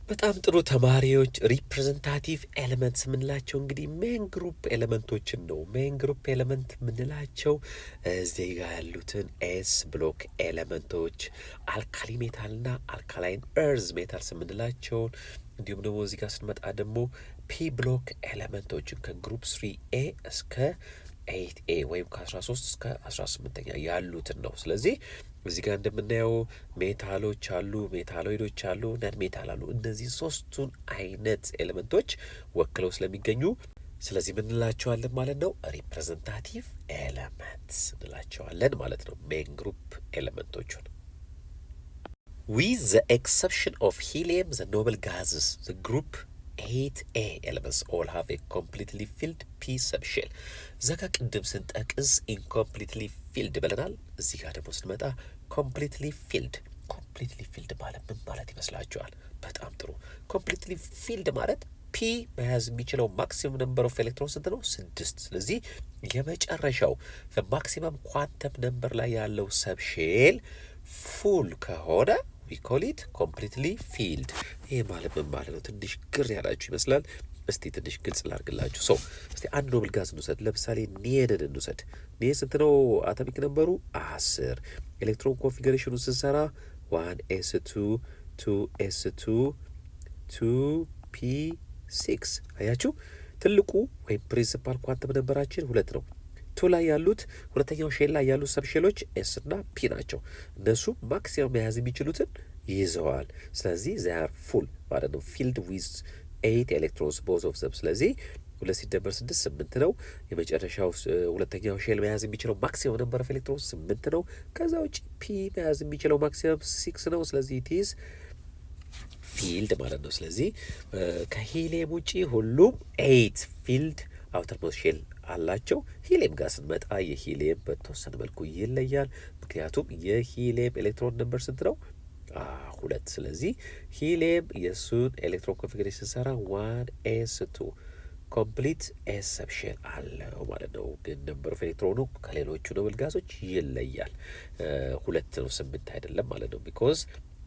በጣም ጥሩ ተማሪዎች፣ ሪፕሬዘንታቲቭ ኤሌመንትስ የምንላቸው እንግዲህ ሜን ግሩፕ ኤሌመንቶችን ነው። ሜን ግሩፕ ኤሌመንት የምንላቸው እዚህ ጋር ያሉትን ኤስ ብሎክ ኤሌመንቶች፣ አልካሊ ሜታልና አልካላይን እርዝ ሜታልስ የምንላቸውን እንዲሁም ደግሞ እዚህ ጋር ስንመጣ ደግሞ ፒ ብሎክ ኤሌመንቶችን ከግሩፕ 3ኤ እስከ 8ኤ ወይም ከ13 እስከ 18ኛ ያሉትን ነው። ስለዚህ እዚህ ጋር እንደምናየው ሜታሎች አሉ፣ ሜታሎይዶች አሉ፣ ነን ሜታል አሉ። እነዚህ ሶስቱን አይነት ኤሌመንቶች ወክለው ስለሚገኙ ስለዚህ ምን እንላቸዋለን ማለት ነው? ሪፕሬዘንታቲቭ ኤሌመንትስ እንላቸዋለን ማለት ነው። ሜን ግሩፕ ኤሌመንቶቹን with the exception of helium, the noble gases, the group 8A elements all have a completely filled p subshell. እዛ ጋር ቅድም ስንጠቅስ incompletely filled ብለናል። እዚህ ጋር ደግሞ ስንመጣ completely filled ማለት ምን ማለት ይመስላችኋል? በጣም ጥሩ። completely filled ማለት ፒ መያዝ የሚችለው ማክሲመም ነምበር ኦፍ ኤሌክትሮን ስንት ነው? 6። ስለዚህ የመጨረሻው ማክሲመም ኳንተም ነምበር ላይ ያለው ሰብሼል ፉል ከሆነ we call it completely filled። ይሄ ማለት ምን ማለት ነው? ትንሽ ግር ያላችሁ ይመስላል። እስቲ ትንሽ ግልጽ ላድርግላችሁ። እስቲ አንድ ኖብል ጋዝ እንውሰድ። ለምሳሌ ኒየንን እንውሰድ። ኒየን ስንት ነው አቶሚክ ነምበሩ? 10። ኤሌክትሮን ኮንፊግሬሽኑን ስንሰራ 1s2 2s2 2p6 አያችሁ። ትልቁ ወይም ፕሪንሲፓል ኳንተም ነምበራችን 2 ነው። ቱ ላይ ያሉት ሁለተኛው ሼል ላይ ያሉት ሰብሼሎች ኤስ እና ፒ ናቸው። እነሱ ማክሲመም መያዝ የሚችሉትን ይዘዋል። ስለዚህ ዛር ፉል ማለት ነው። ፊልድ ዊዝ 8 ኤሌክትሮንስ ቦዝ ኦፍ ዘም። ስለዚህ 2 ሲደመር 6 8 ነው። የመጨረሻው ሁለተኛው ሼል መያዝ የሚችለው ማክሲመም ነምበር ኦፍ ኤሌክትሮንስ 8 ነው። ከዛ ውጭ ፒ መያዝ የሚችለው ማክሲመም 6 ነው። ስለዚህ ኢትዝ ፊልድ ማለት ነው። ስለዚህ ከሂሊየም ውጪ ሁሉም 8 ፊልድ አውተርሞስት ሼል አላቸው። ሂሊየም ጋር ስንመጣ የሂሊየም በተወሰነ መልኩ ይለያል። ምክንያቱም የሂሊየም ኤሌክትሮን ነምበር ስንት ነው? 2። ስለዚህ ሂሊየም የእሱን ኤሌክትሮን ኮንፊግሬሽን ስንሰራ 1s2 ኮምፕሊት ኤስ ሰብሼል አለው ማለት ነው። ግን ነምበር ኦፍ ኤሌክትሮኑ ከሌሎቹ ኖብል ጋዞች ይለያል። 2 ነው፣ 8 አይደለም ማለት ነው። ቢኮዝ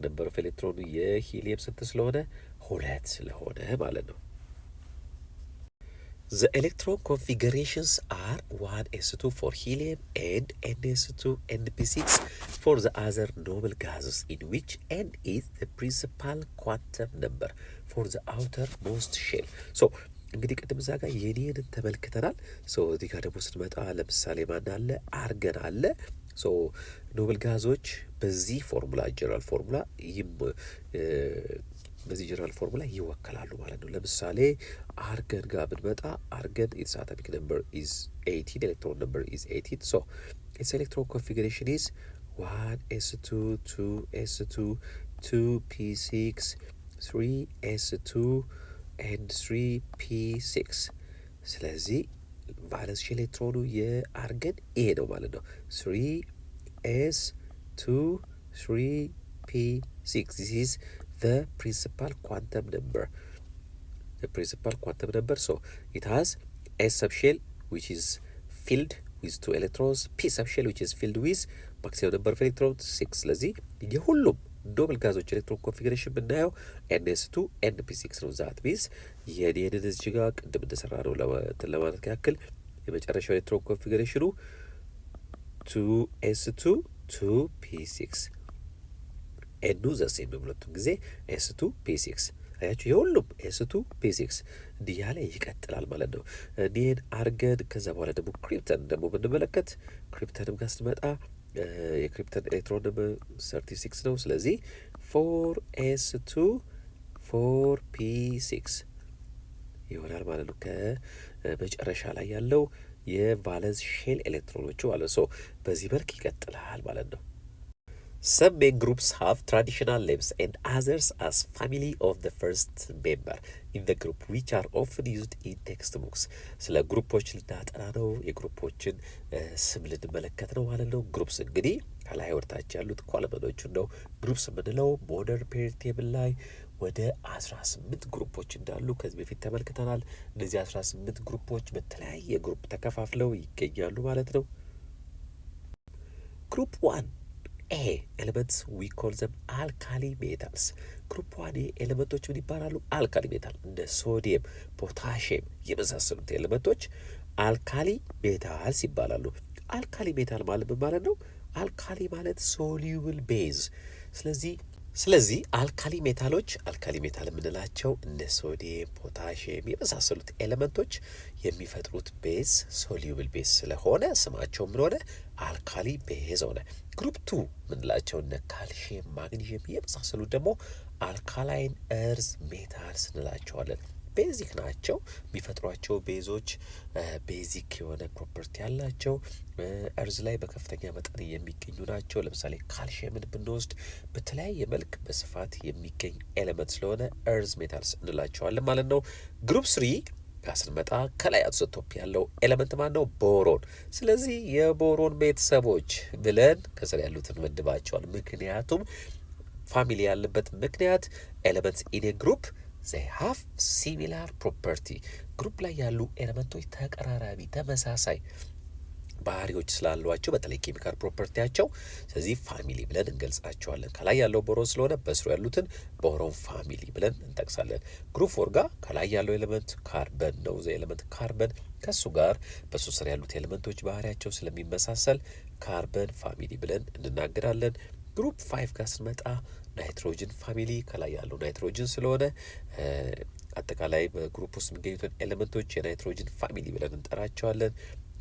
ነምበር ኦፍ ኤሌክትሮኑ የሂሊየም ስንት ስለሆነ? 2 ስለሆነ ማለት ነው። The electron configurations are 1s2 for helium and ns2 np6 for the other noble gases, in which n is the principal quantum number for the outermost shell. So እንግዲህ ቅድም እዛ ጋር የኒየንን ተመልክተናል። እዚህ ጋር ደግሞ ስንመጣ ለምሳሌ ማን አለ? አርገን አለ። ኖብል ጋዞች በዚህ ፎርሙላ ጀነራል ፎርሙላ በዚህ ጀነራል ፎርሙላ ይወከላሉ ማለት ነው። ለምሳሌ አርገን ጋር ብንመጣ አርገን ኢትስ አቶሚክ ነምበር ኢዝ 18 ኤሌክትሮን ነምበር ኢዝ 18 ሶ ኢትስ ኤሌክትሮን ኮንፊግሬሽን ኢዝ 1s2 2s2 2p6 3s2 and 3p6 ስለዚህ ቫለንስ ኤሌክትሮኑ የአርገን ኤ ነው ማለት ነው። 3s2 3p6 this is the principal quantum number. So it has S subshell which is filled with 2 electrons, P subshell which is filled with maximum number of electrons 6. ስለዚህ የሁሉም ኖብል ጋዞች ኤሌክትሮን ኮንፊግሬሽን ብናየው ns2 np6 ነው። ዛት ሚንስ የኒየንን እዚህ ጋር ቅድም እንደሰራ ነው ለማለት ያክል የመጨረሻው ኤሌክትሮን ኮንፊግሬሽኑ 2s2 2p6 ኤኑ ዘሴም በሁለቱም ጊዜ ኤስ2 ፒ6 አያችሁ። የሁሉም ኤስ2 ፒ6 እንዲህ ያለ ይቀጥላል ማለት ነው። ኒየን አርገን ከዛ በኋላ ደግሞ ክሪፕተን ደግሞ ብንመለከት ክሪፕተንም ጋር ስትመጣ የክሪፕተን ኤሌክትሮን ነምበር 36 ነው። ስለዚህ 4s2 4p6 ይሆናል ማለት ነው። ከመጨረሻ ላይ ያለው የቫለንስ ሼል ኤሌክትሮኖቹ ማለት ነው። በዚህ መልክ ይቀጥላል ማለት ነው። Some main groups have traditional names and others as family of the first member in the group which are often used in textbooks. ስለ ግሩፖች ልናጠና ነው። የግሩፖችን ስም ልንመለከት ነው ማለት ነው። ግሩፕስ እንግዲህ ከላይ ወርታች ያሉት ኮለመኖቹን ነው። ግሩፕስ የምንለው ሞደርን ፔሪዮዲክ ቴብል ላይ ወደ 18 ግሩፖች እንዳሉ ከዚህ በፊት ተመልክተናል። እነዚህ 18 ግሩፖች በተለያየ ግሩፕ ተከፋፍለው ይገኛሉ ማለት ነው። ግሩፕ 1 ኤ ኤሌመንትስ ዊ ኮል ዘም አልካሊ ሜታልስ። ግሩፕ ዋን ኤ ኤሌመንቶች ምን ይባላሉ? አልካሊ ሜታል። እንደ ሶዲየም፣ ፖታሽየም የመሳሰሉት ኤሌመንቶች አልካሊ ሜታልስ ይባላሉ። አልካሊ ሜታል ማለት ምን ማለት ነው? አልካሊ ማለት ሶሉብል ቤዝ። ስለዚህ አልካሊ ሜታል የምንላቸው እነ ሶዲየም፣ ፖታሽየም የመሳሰሉት ኤሌመንቶች የሚፈጥሩት ቤዝ ሶሉብል ቤዝ ስለሆነ ስማቸው ምን ሆነ? አልካሊ ቤዝ ሆነ። ግሩፕ ቱ የምንላቸው እነ ካልሽየም፣ ማግኒዥየም የመሳሰሉት ደግሞ አልካላይን እርዝ ሜታልስ እንላቸዋለን። ቤዚክ ናቸው። የሚፈጥሯቸው ቤዞች ቤዚክ የሆነ ፕሮፐርቲ ያላቸው እርዝ ላይ በከፍተኛ መጠን የሚገኙ ናቸው። ለምሳሌ ካልሽየምን ብንወስድ በተለያየ መልክ በስፋት የሚገኝ ኤሌመንት ስለሆነ እርዝ ሜታልስ እንላቸዋለን ማለት ነው። ግሩፕ ስሪ ጋር ስንመጣ ከላይ አቶቶፕ ያለው ኤሌመንት ማን ነው? ቦሮን። ስለዚህ የቦሮን ቤተሰቦች ብለን ከስር ያሉትን መድባቸዋል። ምክንያቱም ፋሚሊ ያለበት ምክንያት ኤሌመንትስ ኢን ግሩፕ they have similar property ግሩፕ ላይ ያሉ ኤሌመንቶች ተቀራራቢ ተመሳሳይ ባህሪዎች ስላሏቸው በተለይ ኬሚካል ፕሮፐርቲያቸው፣ ስለዚህ ፋሚሊ ብለን እንገልጻቸዋለን። ከላይ ያለው ቦሮን ስለሆነ በስሩ ያሉትን ቦሮን ፋሚሊ ብለን እንጠቅሳለን። ግሩፕ ፎር ጋር ከላይ ያለው ኤሌመንት ካርበን ነው። ዘ ኤሌመንት ካርበን ከሱ ጋር በሱ ስር ያሉት ኤሌመንቶች ባህሪያቸው ስለሚመሳሰል ካርበን ፋሚሊ ብለን እንናገራለን። ግሩፕ 5 ጋር ስንመጣ ናይትሮጅን ፋሚሊ ከላይ ያለው ናይትሮጅን ስለሆነ አጠቃላይ በግሩፕ ውስጥ የሚገኙትን ኤሌመንቶች የናይትሮጅን ፋሚሊ ብለን እንጠራቸዋለን።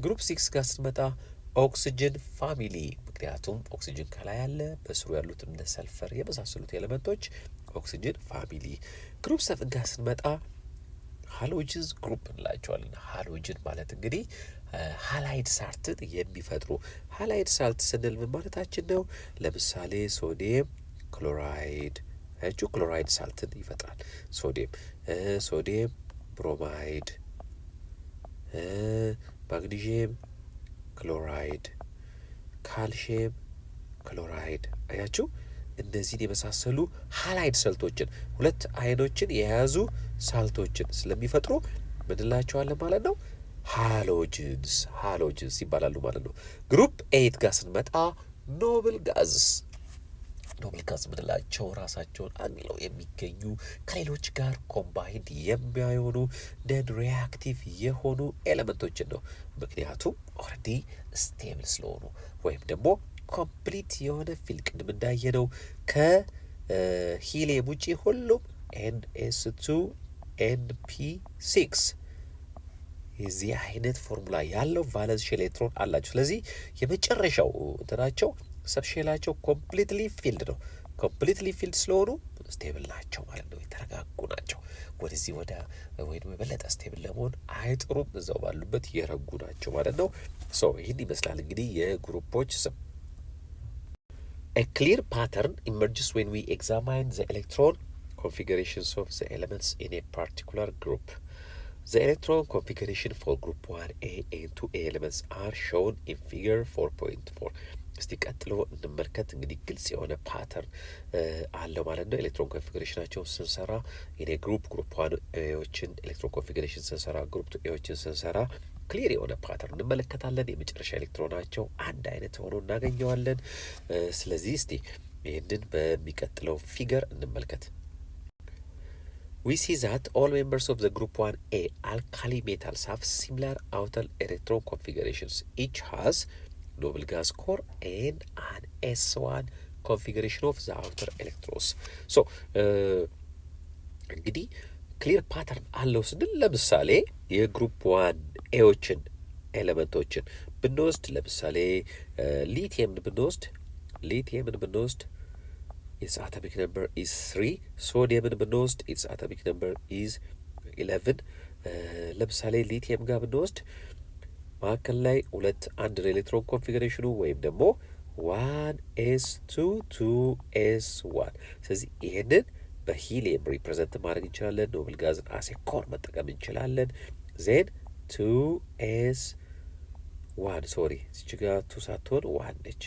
ግሩፕ 6 ጋር ስንመጣ ኦክሲጅን ፋሚሊ፣ ምክንያቱም ኦክሲጅን ከላይ ያለ በስሩ ያሉት እንደ ሰልፈር የመሳሰሉት ኤሌመንቶች ኦክሲጅን ፋሚሊ። ግሩፕ 7 ጋር ስንመጣ ሃሎጅንስ ግሩፕ እንላቸዋለን። ሃሎጅን ማለት እንግዲህ ሃላይድ ሳልትን የሚፈጥሩ ሃላይድ ሳልት ስንል ምን ማለታችን ነው? ለምሳሌ ሶዲየም ክሎራይድ ክሎራይድ ሳልትን ይፈጥራል። ሶዲየም ብሮማይድ፣ ማግኒዥየም ክሎራይድ፣ ካልሽየም ክሎራይድ። አያችሁ፣ እነዚህን የመሳሰሉ ሃላይድ ሳልቶችን ሁለት አይኖችን የያዙ ሳልቶችን ስለሚፈጥሩ ምንላቸዋለን ማለት ነው? ሃሎጅንስ ይባላሉ ማለት ነው። ግሩፕ 8 ጋር ስንመጣ ኖብል ጋዝ ምንላቸው ራሳቸውን አግለው የሚገኙ ከሌሎች ጋር ኮምባይንድ የሚያሆኑ ደን ሪያክቲቭ የሆኑ ኤሌመንቶችን ነው። ምክንያቱም ኦልሬዲ ስቴብል ስለሆኑ ወይም ደግሞ ኮምፕሊት የሆነ ፊልድ ቅድም እንዳየነው ከሂሊየም ውጪ ሁሉም NS2 NP6 የዚህ አይነት ፎርሙላ ያለው ቫለንስ ሼል ኤሌክትሮን አላቸው። ስለዚህ የመጨረሻው እንትናቸው ሰብሼላቸው ኮምፕሊትሊ ፊልድ ነው። ኮምፕሊትሊ ፊልድ ስለሆኑ ስቴብል ናቸው ማለት ነው። የተረጋጉ ናቸው። ወደዚህ ወይም የበለጠ ስቴብል ለመሆን አይጥሩም። እዛው ባሉበት የረጉ ናቸው ማለት ነው። ይህን ይመስላል እንግዲህ የግሩፖች ስም። A clear pattern emerges when we examine the electron configurations of the elements in a particular group. The electron configuration for group 1A and 2A elements are shown in figure 4.4. እስቲ ቀጥሎ እንመልከት። እንግዲህ ግልጽ የሆነ ፓተርን አለው ማለት ነው። ኤሌክትሮን ኮንፊግሬሽናቸው ስንሰራ የኔ ግሩፕ 1 ኤዎችን ኤሌክትሮን ኮንፊግሬሽን ስንሰራ፣ ግሩፕ 2 ኤዎችን ስንሰራ ክሊር የሆነ ፓተርን እንመለከታለን። የመጨረሻ ኤሌክትሮናቸው አንድ አይነት ሆኖ እናገኘዋለን። ስለዚህ እስቲ ይህንን በሚቀጥለው ፊገር እንመልከት። We see that all members of the group 1A alkali metals have similar outer electron configurations. Each has noble gas core and an S1 configuration of the outer electrons. እንግዲህ ክሊር ፓተርን አለው ስንል ለምሳሌ የግሩፕ 1 ኤዎችን ኤሌመንቶችን ብንወስድ ለምሳሌ ሊቲየምን ብንወስድ its atomic number is 3. ሶዲየምን ብንወስድ its atomic number is 11. ለምሳሌ ሊቲየም ጋር ብንወስድ መካከል ላይ አንድ ኤሌክትሮን ኮንፊግሬሽኑ ወይም ደግሞ 1s2 2s1። ስለዚህ ይሄንን በሂሊየም ሪፕሬዘንት ማድረግ እንችላለን። ኖብል ጋዝን አሴ ኮር መጠቀም እንችላለን። ዜን 2s1 እዚች ጋር 2 ሳትሆን 1 ነች።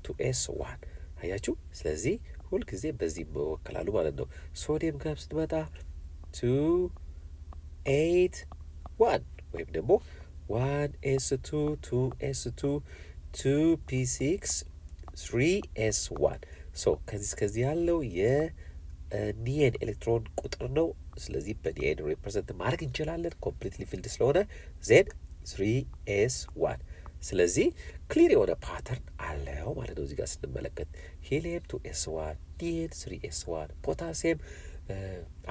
2s1 አያችሁ። ስለዚህ ሁልጊዜ በዚህ መወከላሉ ማለት ነው። ሶዲየም ጋር ስትመጣ 281 ወይም ደግሞ 1s2 2s2 2p6 3s1 ሶ ከዚህ ያለው የኒየን ኤሌክትሮን ቁጥር ነው። ስለዚህ በኒየን ሪፕሬዘንት ማድረግ እንችላለን ኮምፕሊትሊ ፊልድ ስለሆነ ዜን 3s1። ስለዚህ ክሊር የሆነ ፓተርን አለው ማለት ነው። እዚህ ጋር ስንመለከት ሂሊየም 2s1 ኒየን 3s1 ፖታሲየም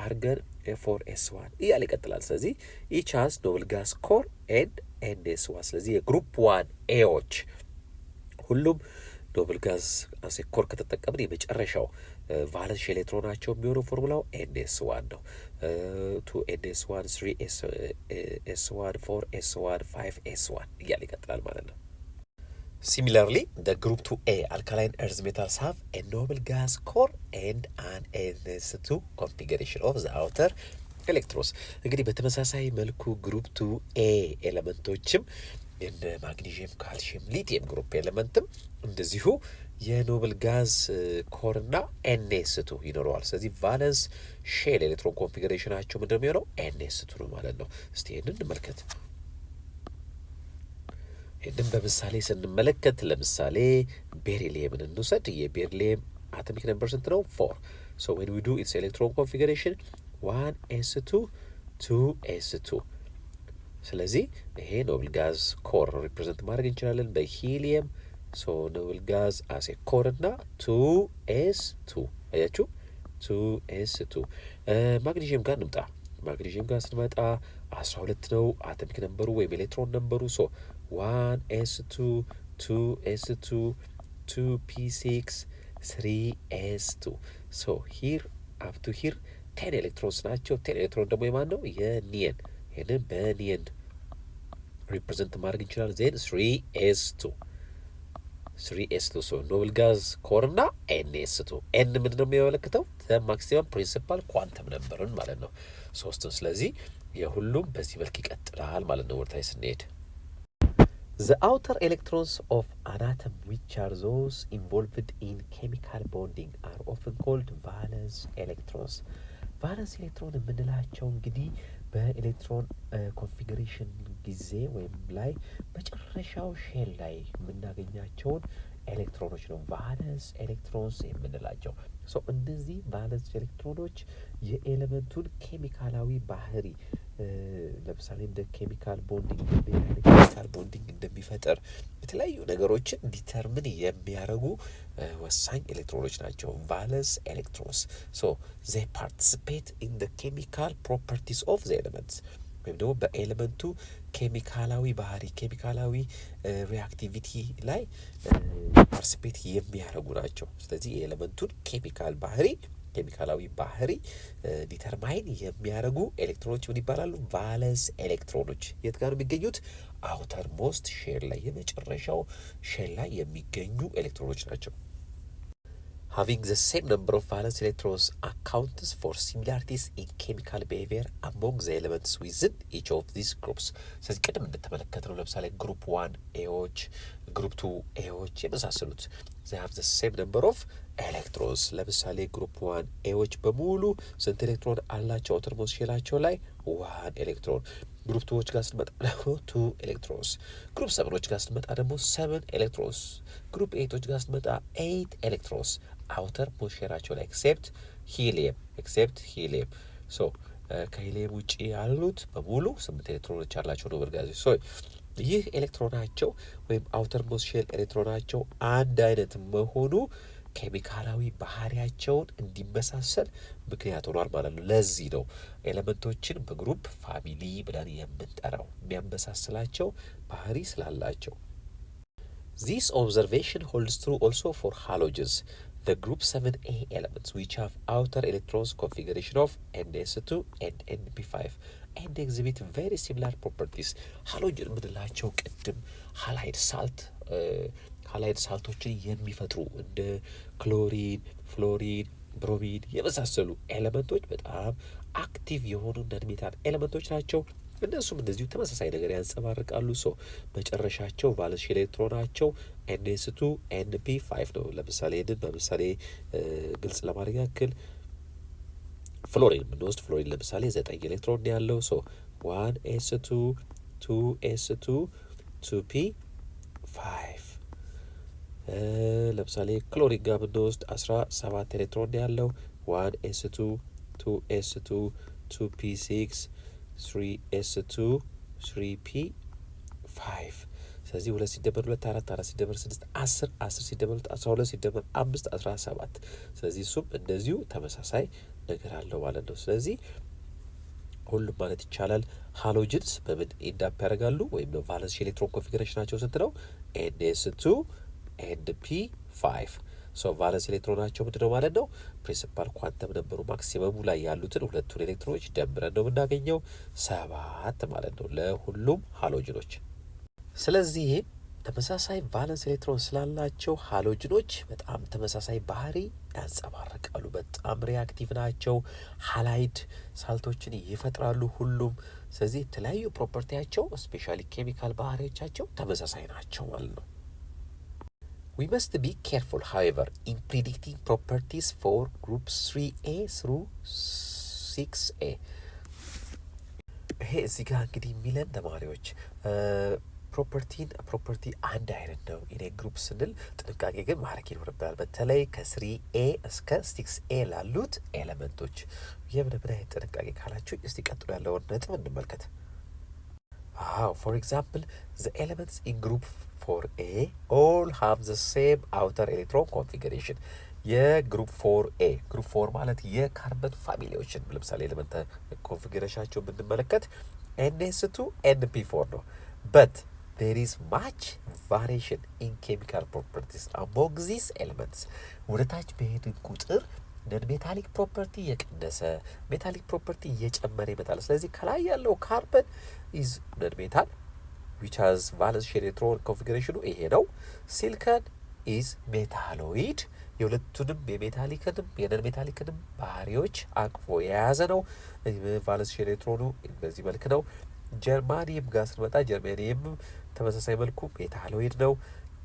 አርገን 4s1 እያለ ይቀጥላል። ስለዚህ ኢች ሃዝ ኖብል ጋዝ ኮር ኤንድ ኤንኤስ1። ስለዚህ የግሩፕ 1 ኤዎች ሁሉም ኖብል ጋዝ አሴ ኮር ከተጠቀምን የመጨረሻው ቫለንስ ኤሌክትሮናቸው የሚሆነው ፎርሙላው ኤንኤስ1 ነው። 2ኤንኤስ1 3ኤስ1 4ኤስ1 5ኤስ1 እያለ ይቀጥላል ማለት ነው። Similarly, the group 2A alkaline earth metals have a noble gas core and an NS2 configuration of the outer electrons. እንግዲህ በተመሳሳይ መልኩ ግሩፕ 2A ኤሌመንቶችም እንደ ማግኒዥየም፣ ካልሽየም፣ ሊቲየም ግሩፕ ኤሌመንትም እንደዚሁ የኖብል ጋዝ ኮር እና NS2 ይኖረዋል። ስለዚህ ቫለንስ ሼል ኤሌክትሮን ኮንፊግሬሽናቸው ምንድነው የሚሆነው? NS2 ነው ማለት ነው። እስቲ ይህንን እንመልከት። ይህንም በምሳሌ ስንመለከት ለምሳሌ ቤሪሊየምን እንውሰድ። የቤሪሊየም አቶሚክ ነምበር ስንት ነው? 4 ሶ ዌን ዊ ዱ ኢትስ ኤሌክትሮን ኮንፊግሬሽን 1s2 2s2። ስለዚህ ይሄ ኖብል ጋዝ ኮር ሪፕሬዘንት ማድረግ እንችላለን በሂሊየም። ሶ ኖብል ጋዝ አሴ ኮር እና 2s2 አያችሁ 2s2። ማግኒዥየም ጋር እንምጣ። ማግኒዥየም ጋር ስንመጣ 12 ነው አቶሚክ ነምበሩ ወይም ኤሌክትሮን ነምበሩ። ሶ 1s2 2s2 2p6 3s2 ሶ ሂር አፕ ቱ ሂር 10 ኤሌክትሮንስ ናቸው። 10 ኤሌክትሮን ደግሞ የማን ነው? የኒየን። ይህንን በኒየን ሪፕሬዘንት ማድረግ እንችላለን። ዜን 3s2 ሶ ኖብል ጋዝ ኮር እና ኤንኤስ2። ኤን ምንድን ነው የሚያመለክተው? ማክሲመም ፕሪንሲፓል ኳንተም ነምበርን ማለት ነው ሶስቱን። ስለዚህ የሁሉም በዚህ መልክ ይቀጥላል ማለት ነው ወደታይ ስንሄድ። The outer electrons of an atom which are those involved in chemical bonding are often called valence electrons. ቫለንስ ኤሌክትሮን የምንላቸው እንግዲህ በኤሌክትሮን ኮንፊግሬሽን ጊዜ ወይም ላይ መጨረሻው ሼል ላይ የምናገኛቸውን ኤሌክትሮኖች ነው ቫለንስ ኤሌክትሮንስ የምንላቸው። ሶ እነዚህ ቫለንስ ኤሌክትሮኖች የኤሌመንቱን ኬሚካላዊ ባህሪ ለምሳሌ እንደ ኬሚካል ቦንዲንግ ኬሚካል ቦንዲንግ እንደሚፈጠር የተለያዩ ነገሮችን ዲተርምን የሚያደርጉ ወሳኝ ኤሌክትሮኖች ናቸው ቫለንስ ኤሌክትሮንስ። ሶ they participate in the chemical properties of the elements ወይም ደግሞ በኤሌመንቱ ኬሚካላዊ ባህሪ ኬሚካላዊ ሪአክቲቪቲ ላይ ፓርቲሲፔት የሚያደርጉ ናቸው። ስለዚህ የኤሌመንቱን ኬሚካላዊ ባህሪ ዲተርማይን የሚያደርጉ ኤሌክትሮኖች ምን ይባላሉ? ቫለንስ ኤሌክትሮኖች። የት ጋር ነው የሚገኙት? አውተር ሞስት ሼል ላይ የመጨረሻው ሼል ላይ የሚገኙ ኤሌክትሮኖች ናቸው። Having the same number of valence electrons accounts for similarities in chemical behavior among the elements within each of these groups. ስለዚህ ቅድም እንደተመለከትነው ለምሳሌ ግሩፕ 1 ኤዎች፣ ግሩፕ 2 ኤዎች የመሳሰሉት they have the same number of electrons። ለምሳሌ ግሩፕ 1 ኤዎች በሙሉ ስንት ኤሌክትሮን አላቸው? አውተርሞስት ሼላቸው ላይ 1 ኤሌክትሮን። ግሩፕ 2ዎች ጋር ስንመጣ ደግሞ 2 ኤሌክትሮንስ። ግሩፕ 7ዎች ጋር ስንመጣ ደግሞ 7 ኤሌክትሮንስ። ግሩፕ 8ዎች ጋር ስንመጣ 8 ኤሌክትሮንስ አውተር ሞስፌራቸው ላይ ኤክሴፕት ሂሊየም ሶ ከሂሊየም ውጭ ያሉት በሙሉ 8 ኤሌክትሮኖች ያላቸው ኖብል ጋዞች። ሶ ይህ ኤሌክትሮናቸው ወይም አውተር ሞስፌር ኤሌክትሮናቸው አንድ አይነት መሆኑ ኬሚካላዊ ባህሪያቸውን እንዲመሳሰል ምክንያት ሆኗል ማለት ነው። ለዚህ ነው ኤሌመንቶችን በግሩፕ ፋሚሊ ብለን የምንጠራው የሚያመሳስላቸው ባህሪ ስላላቸው። This observation holds true also for halogens. The group 7A elements which have outer electrons configuration of NS2 and NP5 and exhibit very similar properties. halogen ምንላቸው ቅድም ሃላይድ ሳልቶችን የሚፈጥሩ እንደ ክሎሪን፣ ፍሎሪን፣ ብሮሚን የመሳሰሉ ኤሌመንቶች በጣም አክቲቭ የሆኑ ነንሜታል ኤሌመንቶች ናቸው። እነሱም እንደዚሁ ተመሳሳይ ነገር ያንጸባርቃሉ። ሶ መጨረሻቸው ቫለንስ ኤሌክትሮናቸው NS2 NP5 ነው። ለምሳሌ ይህንን በምሳሌ ግልጽ ለማድረግ ያክል ፍሎሪን የምንወስድ ፍሎሪን ለምሳሌ 9 ኤሌክትሮን ያለው ሶ 1s2 2s2 2p5 ለምሳሌ ክሎሪን ጋር ብንወስድ 17 ኤሌክትሮን ያለው 1s2 2s2 2p6 3s2 3p5 ስለዚህ 2 ሲደመር 2 4 4 ሲደመር 6 10 10 ሲደመር 12 ሲደመር 5 17 ስለዚህ እሱም እንደዚሁ ተመሳሳይ ነገር አለው ማለት ነው። ስለዚህ ሁሉም ማለት ይቻላል ሃሎጅንስ በምን ኢንዳፕ ያደርጋሉ ወይም ነው ቫለንስ ኤሌክትሮን ኮንፊግሬሽናቸው ስንት ነው? ns2 np5 ሶ ቫለንስ ኤሌክትሮናቸው ምንድነው ማለት ነው? ፕሪንሲፓል ኳንተም ነበሩ ማክሲመሙ ላይ ያሉትን ሁለቱን ኤሌክትሮኖች ደምረን ነው የምናገኘው 7 ማለት ነው ለሁሉም ሃሎጅኖች። ስለዚህ ተመሳሳይ ቫለንስ ኤሌክትሮን ስላላቸው ሃሎጅኖች በጣም ተመሳሳይ ባህሪ ያንጸባርቃሉ። በጣም ሪአክቲቭ ናቸው። ሃላይድ ሳልቶችን ይፈጥራሉ ሁሉም። ስለዚህ የተለያዩ ፕሮፐርቲያቸው ስፔሻሊ ኬሚካል ባህሪዎቻቸው ተመሳሳይ ናቸው ማለት ነው። We must be careful however in predicting properties for groups 3A through 6A። ይሄ እዚህ ጋር እንግዲህ የሚለን ተማሪዎች ፕሮፐርቲ አንድ አይነት ነው ኢኔ ግሩፕ ስንል ጥንቃቄ ግን ማድረግ ይኖርብናል። በተለይ ከ3A እስከ 6A ላሉት ኤሌመንቶች የምን አይነት ጥንቃቄ ካላችሁ እስቲ ቀጥሎ ያለውን ነጥብ እንመልከት። for example the elements in group 4A all have the same outer electron configuration። የግሩፕ 4A ግሩፕ 4 ማለት የካርበን ፋሚሊዎችን ለምሳሌ ኤሌመንት ኮንፊግሬሽናቸው ብንመለከት ns2 np4 ነው። but there is much variation in chemical properties among these elements። ወደ ታች በሄድን ቁጥር ነን ሜታሊክ ፕሮፐርቲ የቀነሰ ሜታሊክ ፕሮፐርቲ እየጨመረ ይመጣል። ስለዚህ ከላይ ያለው ካርበን ኢዝ ነን ሜታል which has valence ኤሌክትሮን ኮንፊግሬሽኑ ይሄ ነው። ሲሊከን ኢዝ ሜታሎይድ የሁለቱንም የሜታሊክንም የነን ሜታሊክንም ባህሪዎች አቅፎ የያዘ ነው። ቫለንስ ኤሌክትሮኑ በዚህ መልክ ነው። ጀርማኒየም ጋር ስንመጣ ጀርማኒየም ተመሳሳይ መልኩ ሜታሎይድ ነው።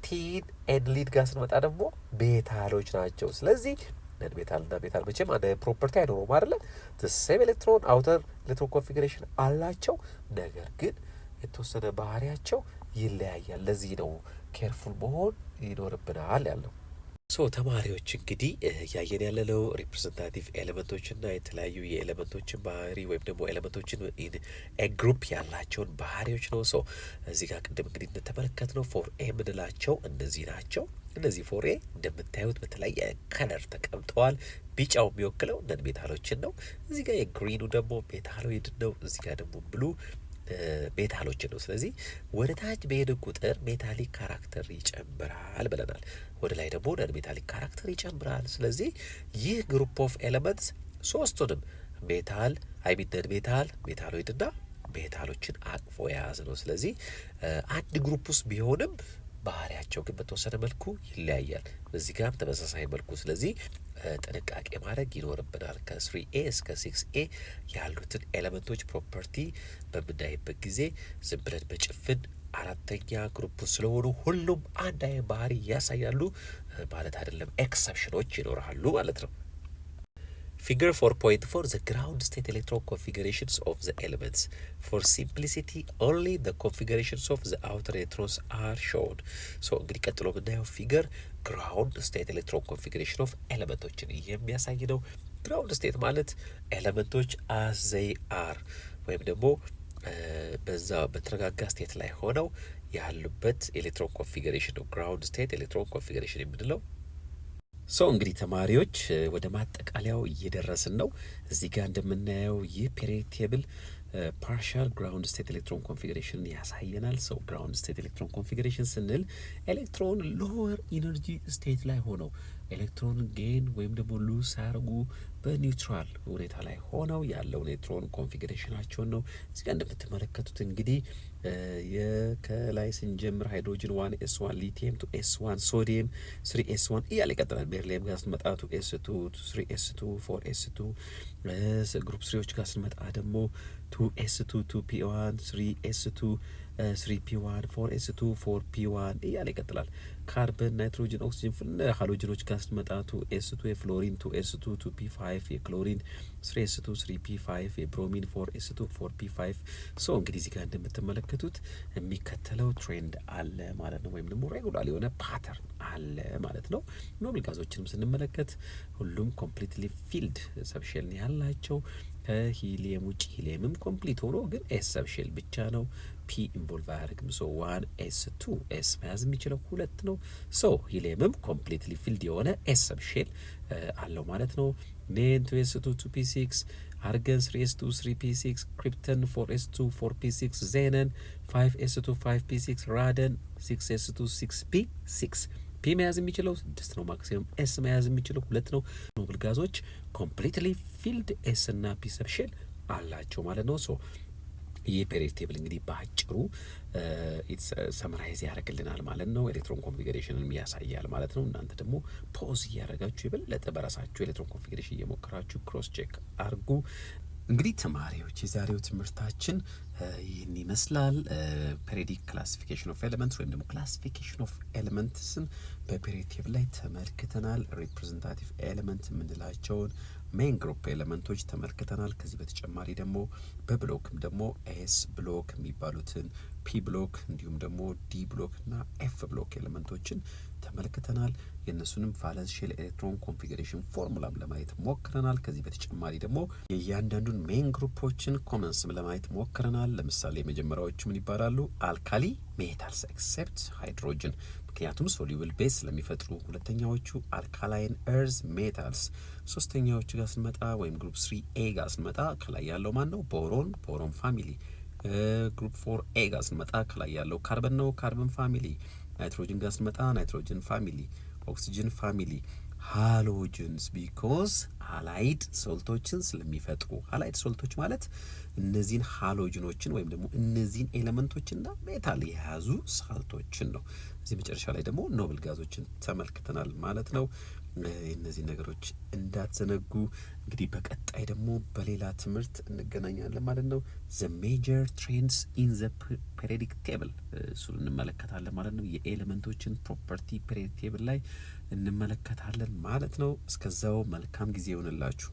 ቲን ኤንድ ሊድ ጋር ስንመጣ ደግሞ ሜታሎች ናቸው። ስለዚህ ነን ሜታል እና ሜታል መቼም አንድ ፕሮፐርቲ አይኖረውም አይደለ? ሴም ኤሌክትሮን አውተር ኤሌክትሮን ኮንፊግሬሽን አላቸው፣ ነገር ግን የተወሰነ ባህሪያቸው ይለያያል። ለዚህ ነው ኬርፉል መሆን ይኖርብናል ያለው። ተማሪዎች እንግዲህ ያየን ያለነው ሪፕሬዘንታቲቭ ኤሌመንቶችና የተለያዩ የኤሌመንቶችን ባህሪ ወይም ደግሞ ኤሌመንቶችን ግሩፕ ያላቸውን ባህሪዎች ነው። እዚህ ጋር ቅድም እንግዲህ እንደተመለከትነው 4A የምንላቸው እነዚህ ናቸው። እነዚህ 4A እንደምታዩት በተለያየ ከለር ተቀምጠዋል። ቢጫው የሚወክለው ነን ሜታሎችን ነው። እዚህ ጋር የግሪኑ ደግሞ ሜታሎይድ ነው። እዚህ ጋር ደግሞ ብሉ ሜታሎችን ነው። ስለዚህ ወደ ታች በሄድን ቁጥር ሜታሊክ ካራክተር ይጨምራል ብለናል። ወደ ላይ ደግሞ ነን ሜታሊክ ካራክተር ይጨምራል። ስለዚህ ይህ ግሩፕ ኦፍ ኤሌመንትስ ሶስቱንም ሜታል ነን ሜታል ሜታሎይድ እና ሜታሎችን አቅፎ የያዘ ነው። ስለዚህ አንድ ግሩፕ ውስጥ ቢሆንም ባህሪያቸው ግን በተወሰነ መልኩ ይለያያል። በዚህ ጋርም ተመሳሳይ መልኩ። ስለዚህ ጥንቃቄ ማድረግ ይኖርብናል። ከ3A እስከ 6A ያሉትን ኤሌመንቶች ፕሮፐርቲ በምናይበት ጊዜ ዝም ብለን በጭፍን አራተኛ ግሩፕ ስለሆኑ ሁሉም አንድ አይነት ባህሪ ያሳያሉ ማለት አይደለም። ኤክሰፕሽኖች ይኖራሉ ማለት ነው። Figure 4.4 the ground state electron configurations of the elements. For simplicity only the configurations of the outer electrons are shown. እንግዲህ ቀጥሎ የምናየው ፊገር ግራውንድ ስቴት ኤሌክትሮን ኮንፊግሬሽን ኦፍ ኤሌመንቶችን የሚያሳይ ነው። ግራውንድ ስቴት ማለት ኤሌመንቶች as they are ወይም ደግሞ በዛ በተረጋጋ ስቴት ላይ ሆነው ያሉበት ኤሌክትሮን ኮንፊግሬሽን ነው። ግራውንድ ስቴት ኤሌክትሮን ኮንፊግሬሽን የምንለው እንግዲህ ተማሪዎች ወደ ማጠቃለያው እየደረስን ነው። እዚህ ጋር እንደምናየው ይህ ፔሪዮዲክ ቴብል ፓርሻል ግራውንድ ስቴት ኤሌክትሮን ኮንፊግሬሽን ያሳየናል። ግራውንድ ስቴት ኤሌክትሮን ኮንፊግሬሽን ስንል ኤሌክትሮን ሎወር ኢነርጂ ስቴት ላይ ሆነው ኤሌክትሮን ጌን ወይም ደግሞ ሉዝ ሳያደርጉ በኒውትራል ሁኔታ ላይ ሆነው ያለውን ኤሌክትሮን ኮንፊግሬሽናቸውን ነው። እዚህ ጋር እንደምትመለከቱት እንግዲህ ከላይ ስንጀምር ሃይድሮጅን 1s1 ሊቲየም 2s1 ሶዲየም 3s1 እያለ ይቀጥላል። ቤርሊየም ጋር ስንመጣ 2s2 3s2 4s2 ግሩፕ 3ዎች ጋር ስንመጣ ደግሞ 2s2 2p1 3s2 3p1 4s2 4p1 እያለ ይቀጥላል። ካርበን ናይትሮጅን ኦክሲጅን ሃሎጅኖች ጋር ስንመጣ 2s2 የፍሎሪን 2s2 2p5 የክሎሪን 3s2 3p5 የብሮሚን 4s2 4p5 እንግዲህ እዚህ ጋር እንደምትመለከቱ ስትመለከቱት የሚከተለው ትሬንድ አለ ማለት ነው፣ ወይም ደግሞ ሬጉላር የሆነ ፓተርን አለ ማለት ነው። ኖብል ጋዞችንም ስንመለከት ሁሉም ኮምፕሊትሊ ፊልድ ሰብሼል ያላቸው ከሂሊየም ውጭ ሂሊየምም ኮምፕሊት ሆኖ ግን ኤስ ሰብሼል ብቻ ነው። ፒ ኢንቮልቭ አያደርግም። ሶ 1 S 2 ኤስ መያዝ የሚችለው 2 ነው። ሶ ሂሊየምም ኮምፕሊትሊ ፊልድ የሆነ ኤስ ሰብሼል አለው ማለት ነው። ኔን 2 S 2 2p6 አርገን 3s2 3p6 ክሪፕተን 4s2 4p6 ዜነን 5s2 5p6 ራደን 6s2 6p6 ፒ መያዝ የሚችለው 6 ነው። ማክሲመም ኤስ መያዝ የሚችለው 2 ነው። ኖብል ጋዞች ኮምፕሊትሊ ፊልድ ኤስ እና ፒ ሰብሼል አላቸው ማለት ነው። ሶ ይህ ፔሪዮዲክ ቴብል እንግዲህ በአጭሩ ሰመራይዝ ያደርግልናል ማለት ነው። ኤሌክትሮን ኮንፊግሬሽንን ያሳያል ማለት ነው። እናንተ ደግሞ ፖዝ እያደረጋችሁ የበለጠ በራሳችሁ ኤሌክትሮን ኮንፊግሬሽን እየሞከራችሁ ክሮስ ቼክ አድርጉ። እንግዲህ ተማሪዎች የዛሬው ትምህርታችን ይህን ይመስላል። ፔሪዮዲክ ክላሲፊኬሽን ኦፍ ኤሌመንትስ ወይም ደግሞ ክላሲፊኬሽን ኦፍ ኤሌመንትስን በፔሪዮዲክ ቴብል ላይ ተመልክተናል። ሪፕሬዘንታቲቭ ኤሌመንት የምንላቸውን ሜን ግሩፕ ኤሌመንቶች ተመልክተናል። ከዚህ በተጨማሪ ደግሞ በብሎክም ደግሞ ኤስ ብሎክ የሚባሉትን ፒ ብሎክ እንዲሁም ደግሞ ዲ ብሎክ እና ኤፍ ብሎክ ኤሌመንቶችን ተመልክተናል። የእነሱንም ቫለንስ ሼል ኤሌክትሮን ኮንፊግሬሽን ፎርሙላም ለማየት ሞክረናል። ከዚህ በተጨማሪ ደግሞ የእያንዳንዱን ሜን ግሩፖችን ኮመንስም ለማየት ሞክረናል። ለምሳሌ የመጀመሪያዎቹ ምን ይባላሉ? አልካሊ ሜታልስ ኤክሴፕት ሃይድሮጅን፣ ምክንያቱም ሶሉብል ቤዝ ስለሚፈጥሩ። ሁለተኛዎቹ አልካላይን ኤርዝ ሜታልስ። ሶስተኛዎቹ ጋር ስንመጣ ወይም ግሩፕ 3 ኤ ጋር ስንመጣ ከላይ ያለው ማን ነው? ቦሮን፣ ቦሮን ፋሚሊ። ግሩፕ 4 ኤ ጋር ስንመጣ ከላይ ያለው ካርበን ነው፣ ካርበን ፋሚሊ። ናይትሮጅን ጋር ስንመጣ ናይትሮጅን ፋሚሊ፣ ኦክሲጅን ፋሚሊ። ሃሎጅንስ ቢኮዝ ሃላይድ ሶልቶችን ስለሚፈጥሩ። ሃላይድ ሶልቶች ማለት እነዚህን ሃሎጅኖችን ወይም ደግሞ እነዚህን ኤሌመንቶችና ሜታል የያዙ ሳልቶችን ነው። እዚህ መጨረሻ ላይ ደግሞ ኖብል ጋዞችን ተመልክተናል ማለት ነው። እነዚህ ነገሮች እንዳትዘነጉ። እንግዲህ በቀጣይ ደግሞ በሌላ ትምህርት እንገናኛለን ማለት ነው። ዘ ሜጀር ትሬንድስ ኢን ዘ ፔሪዮዲክ ቴብል እሱን እንመለከታለን ማለት ነው። የኤሌመንቶችን ፕሮፐርቲ ፔሪዮዲክ ቴብል ላይ እንመለከታለን ማለት ነው። እስከዛው መልካም ጊዜ ይሆንላችሁ።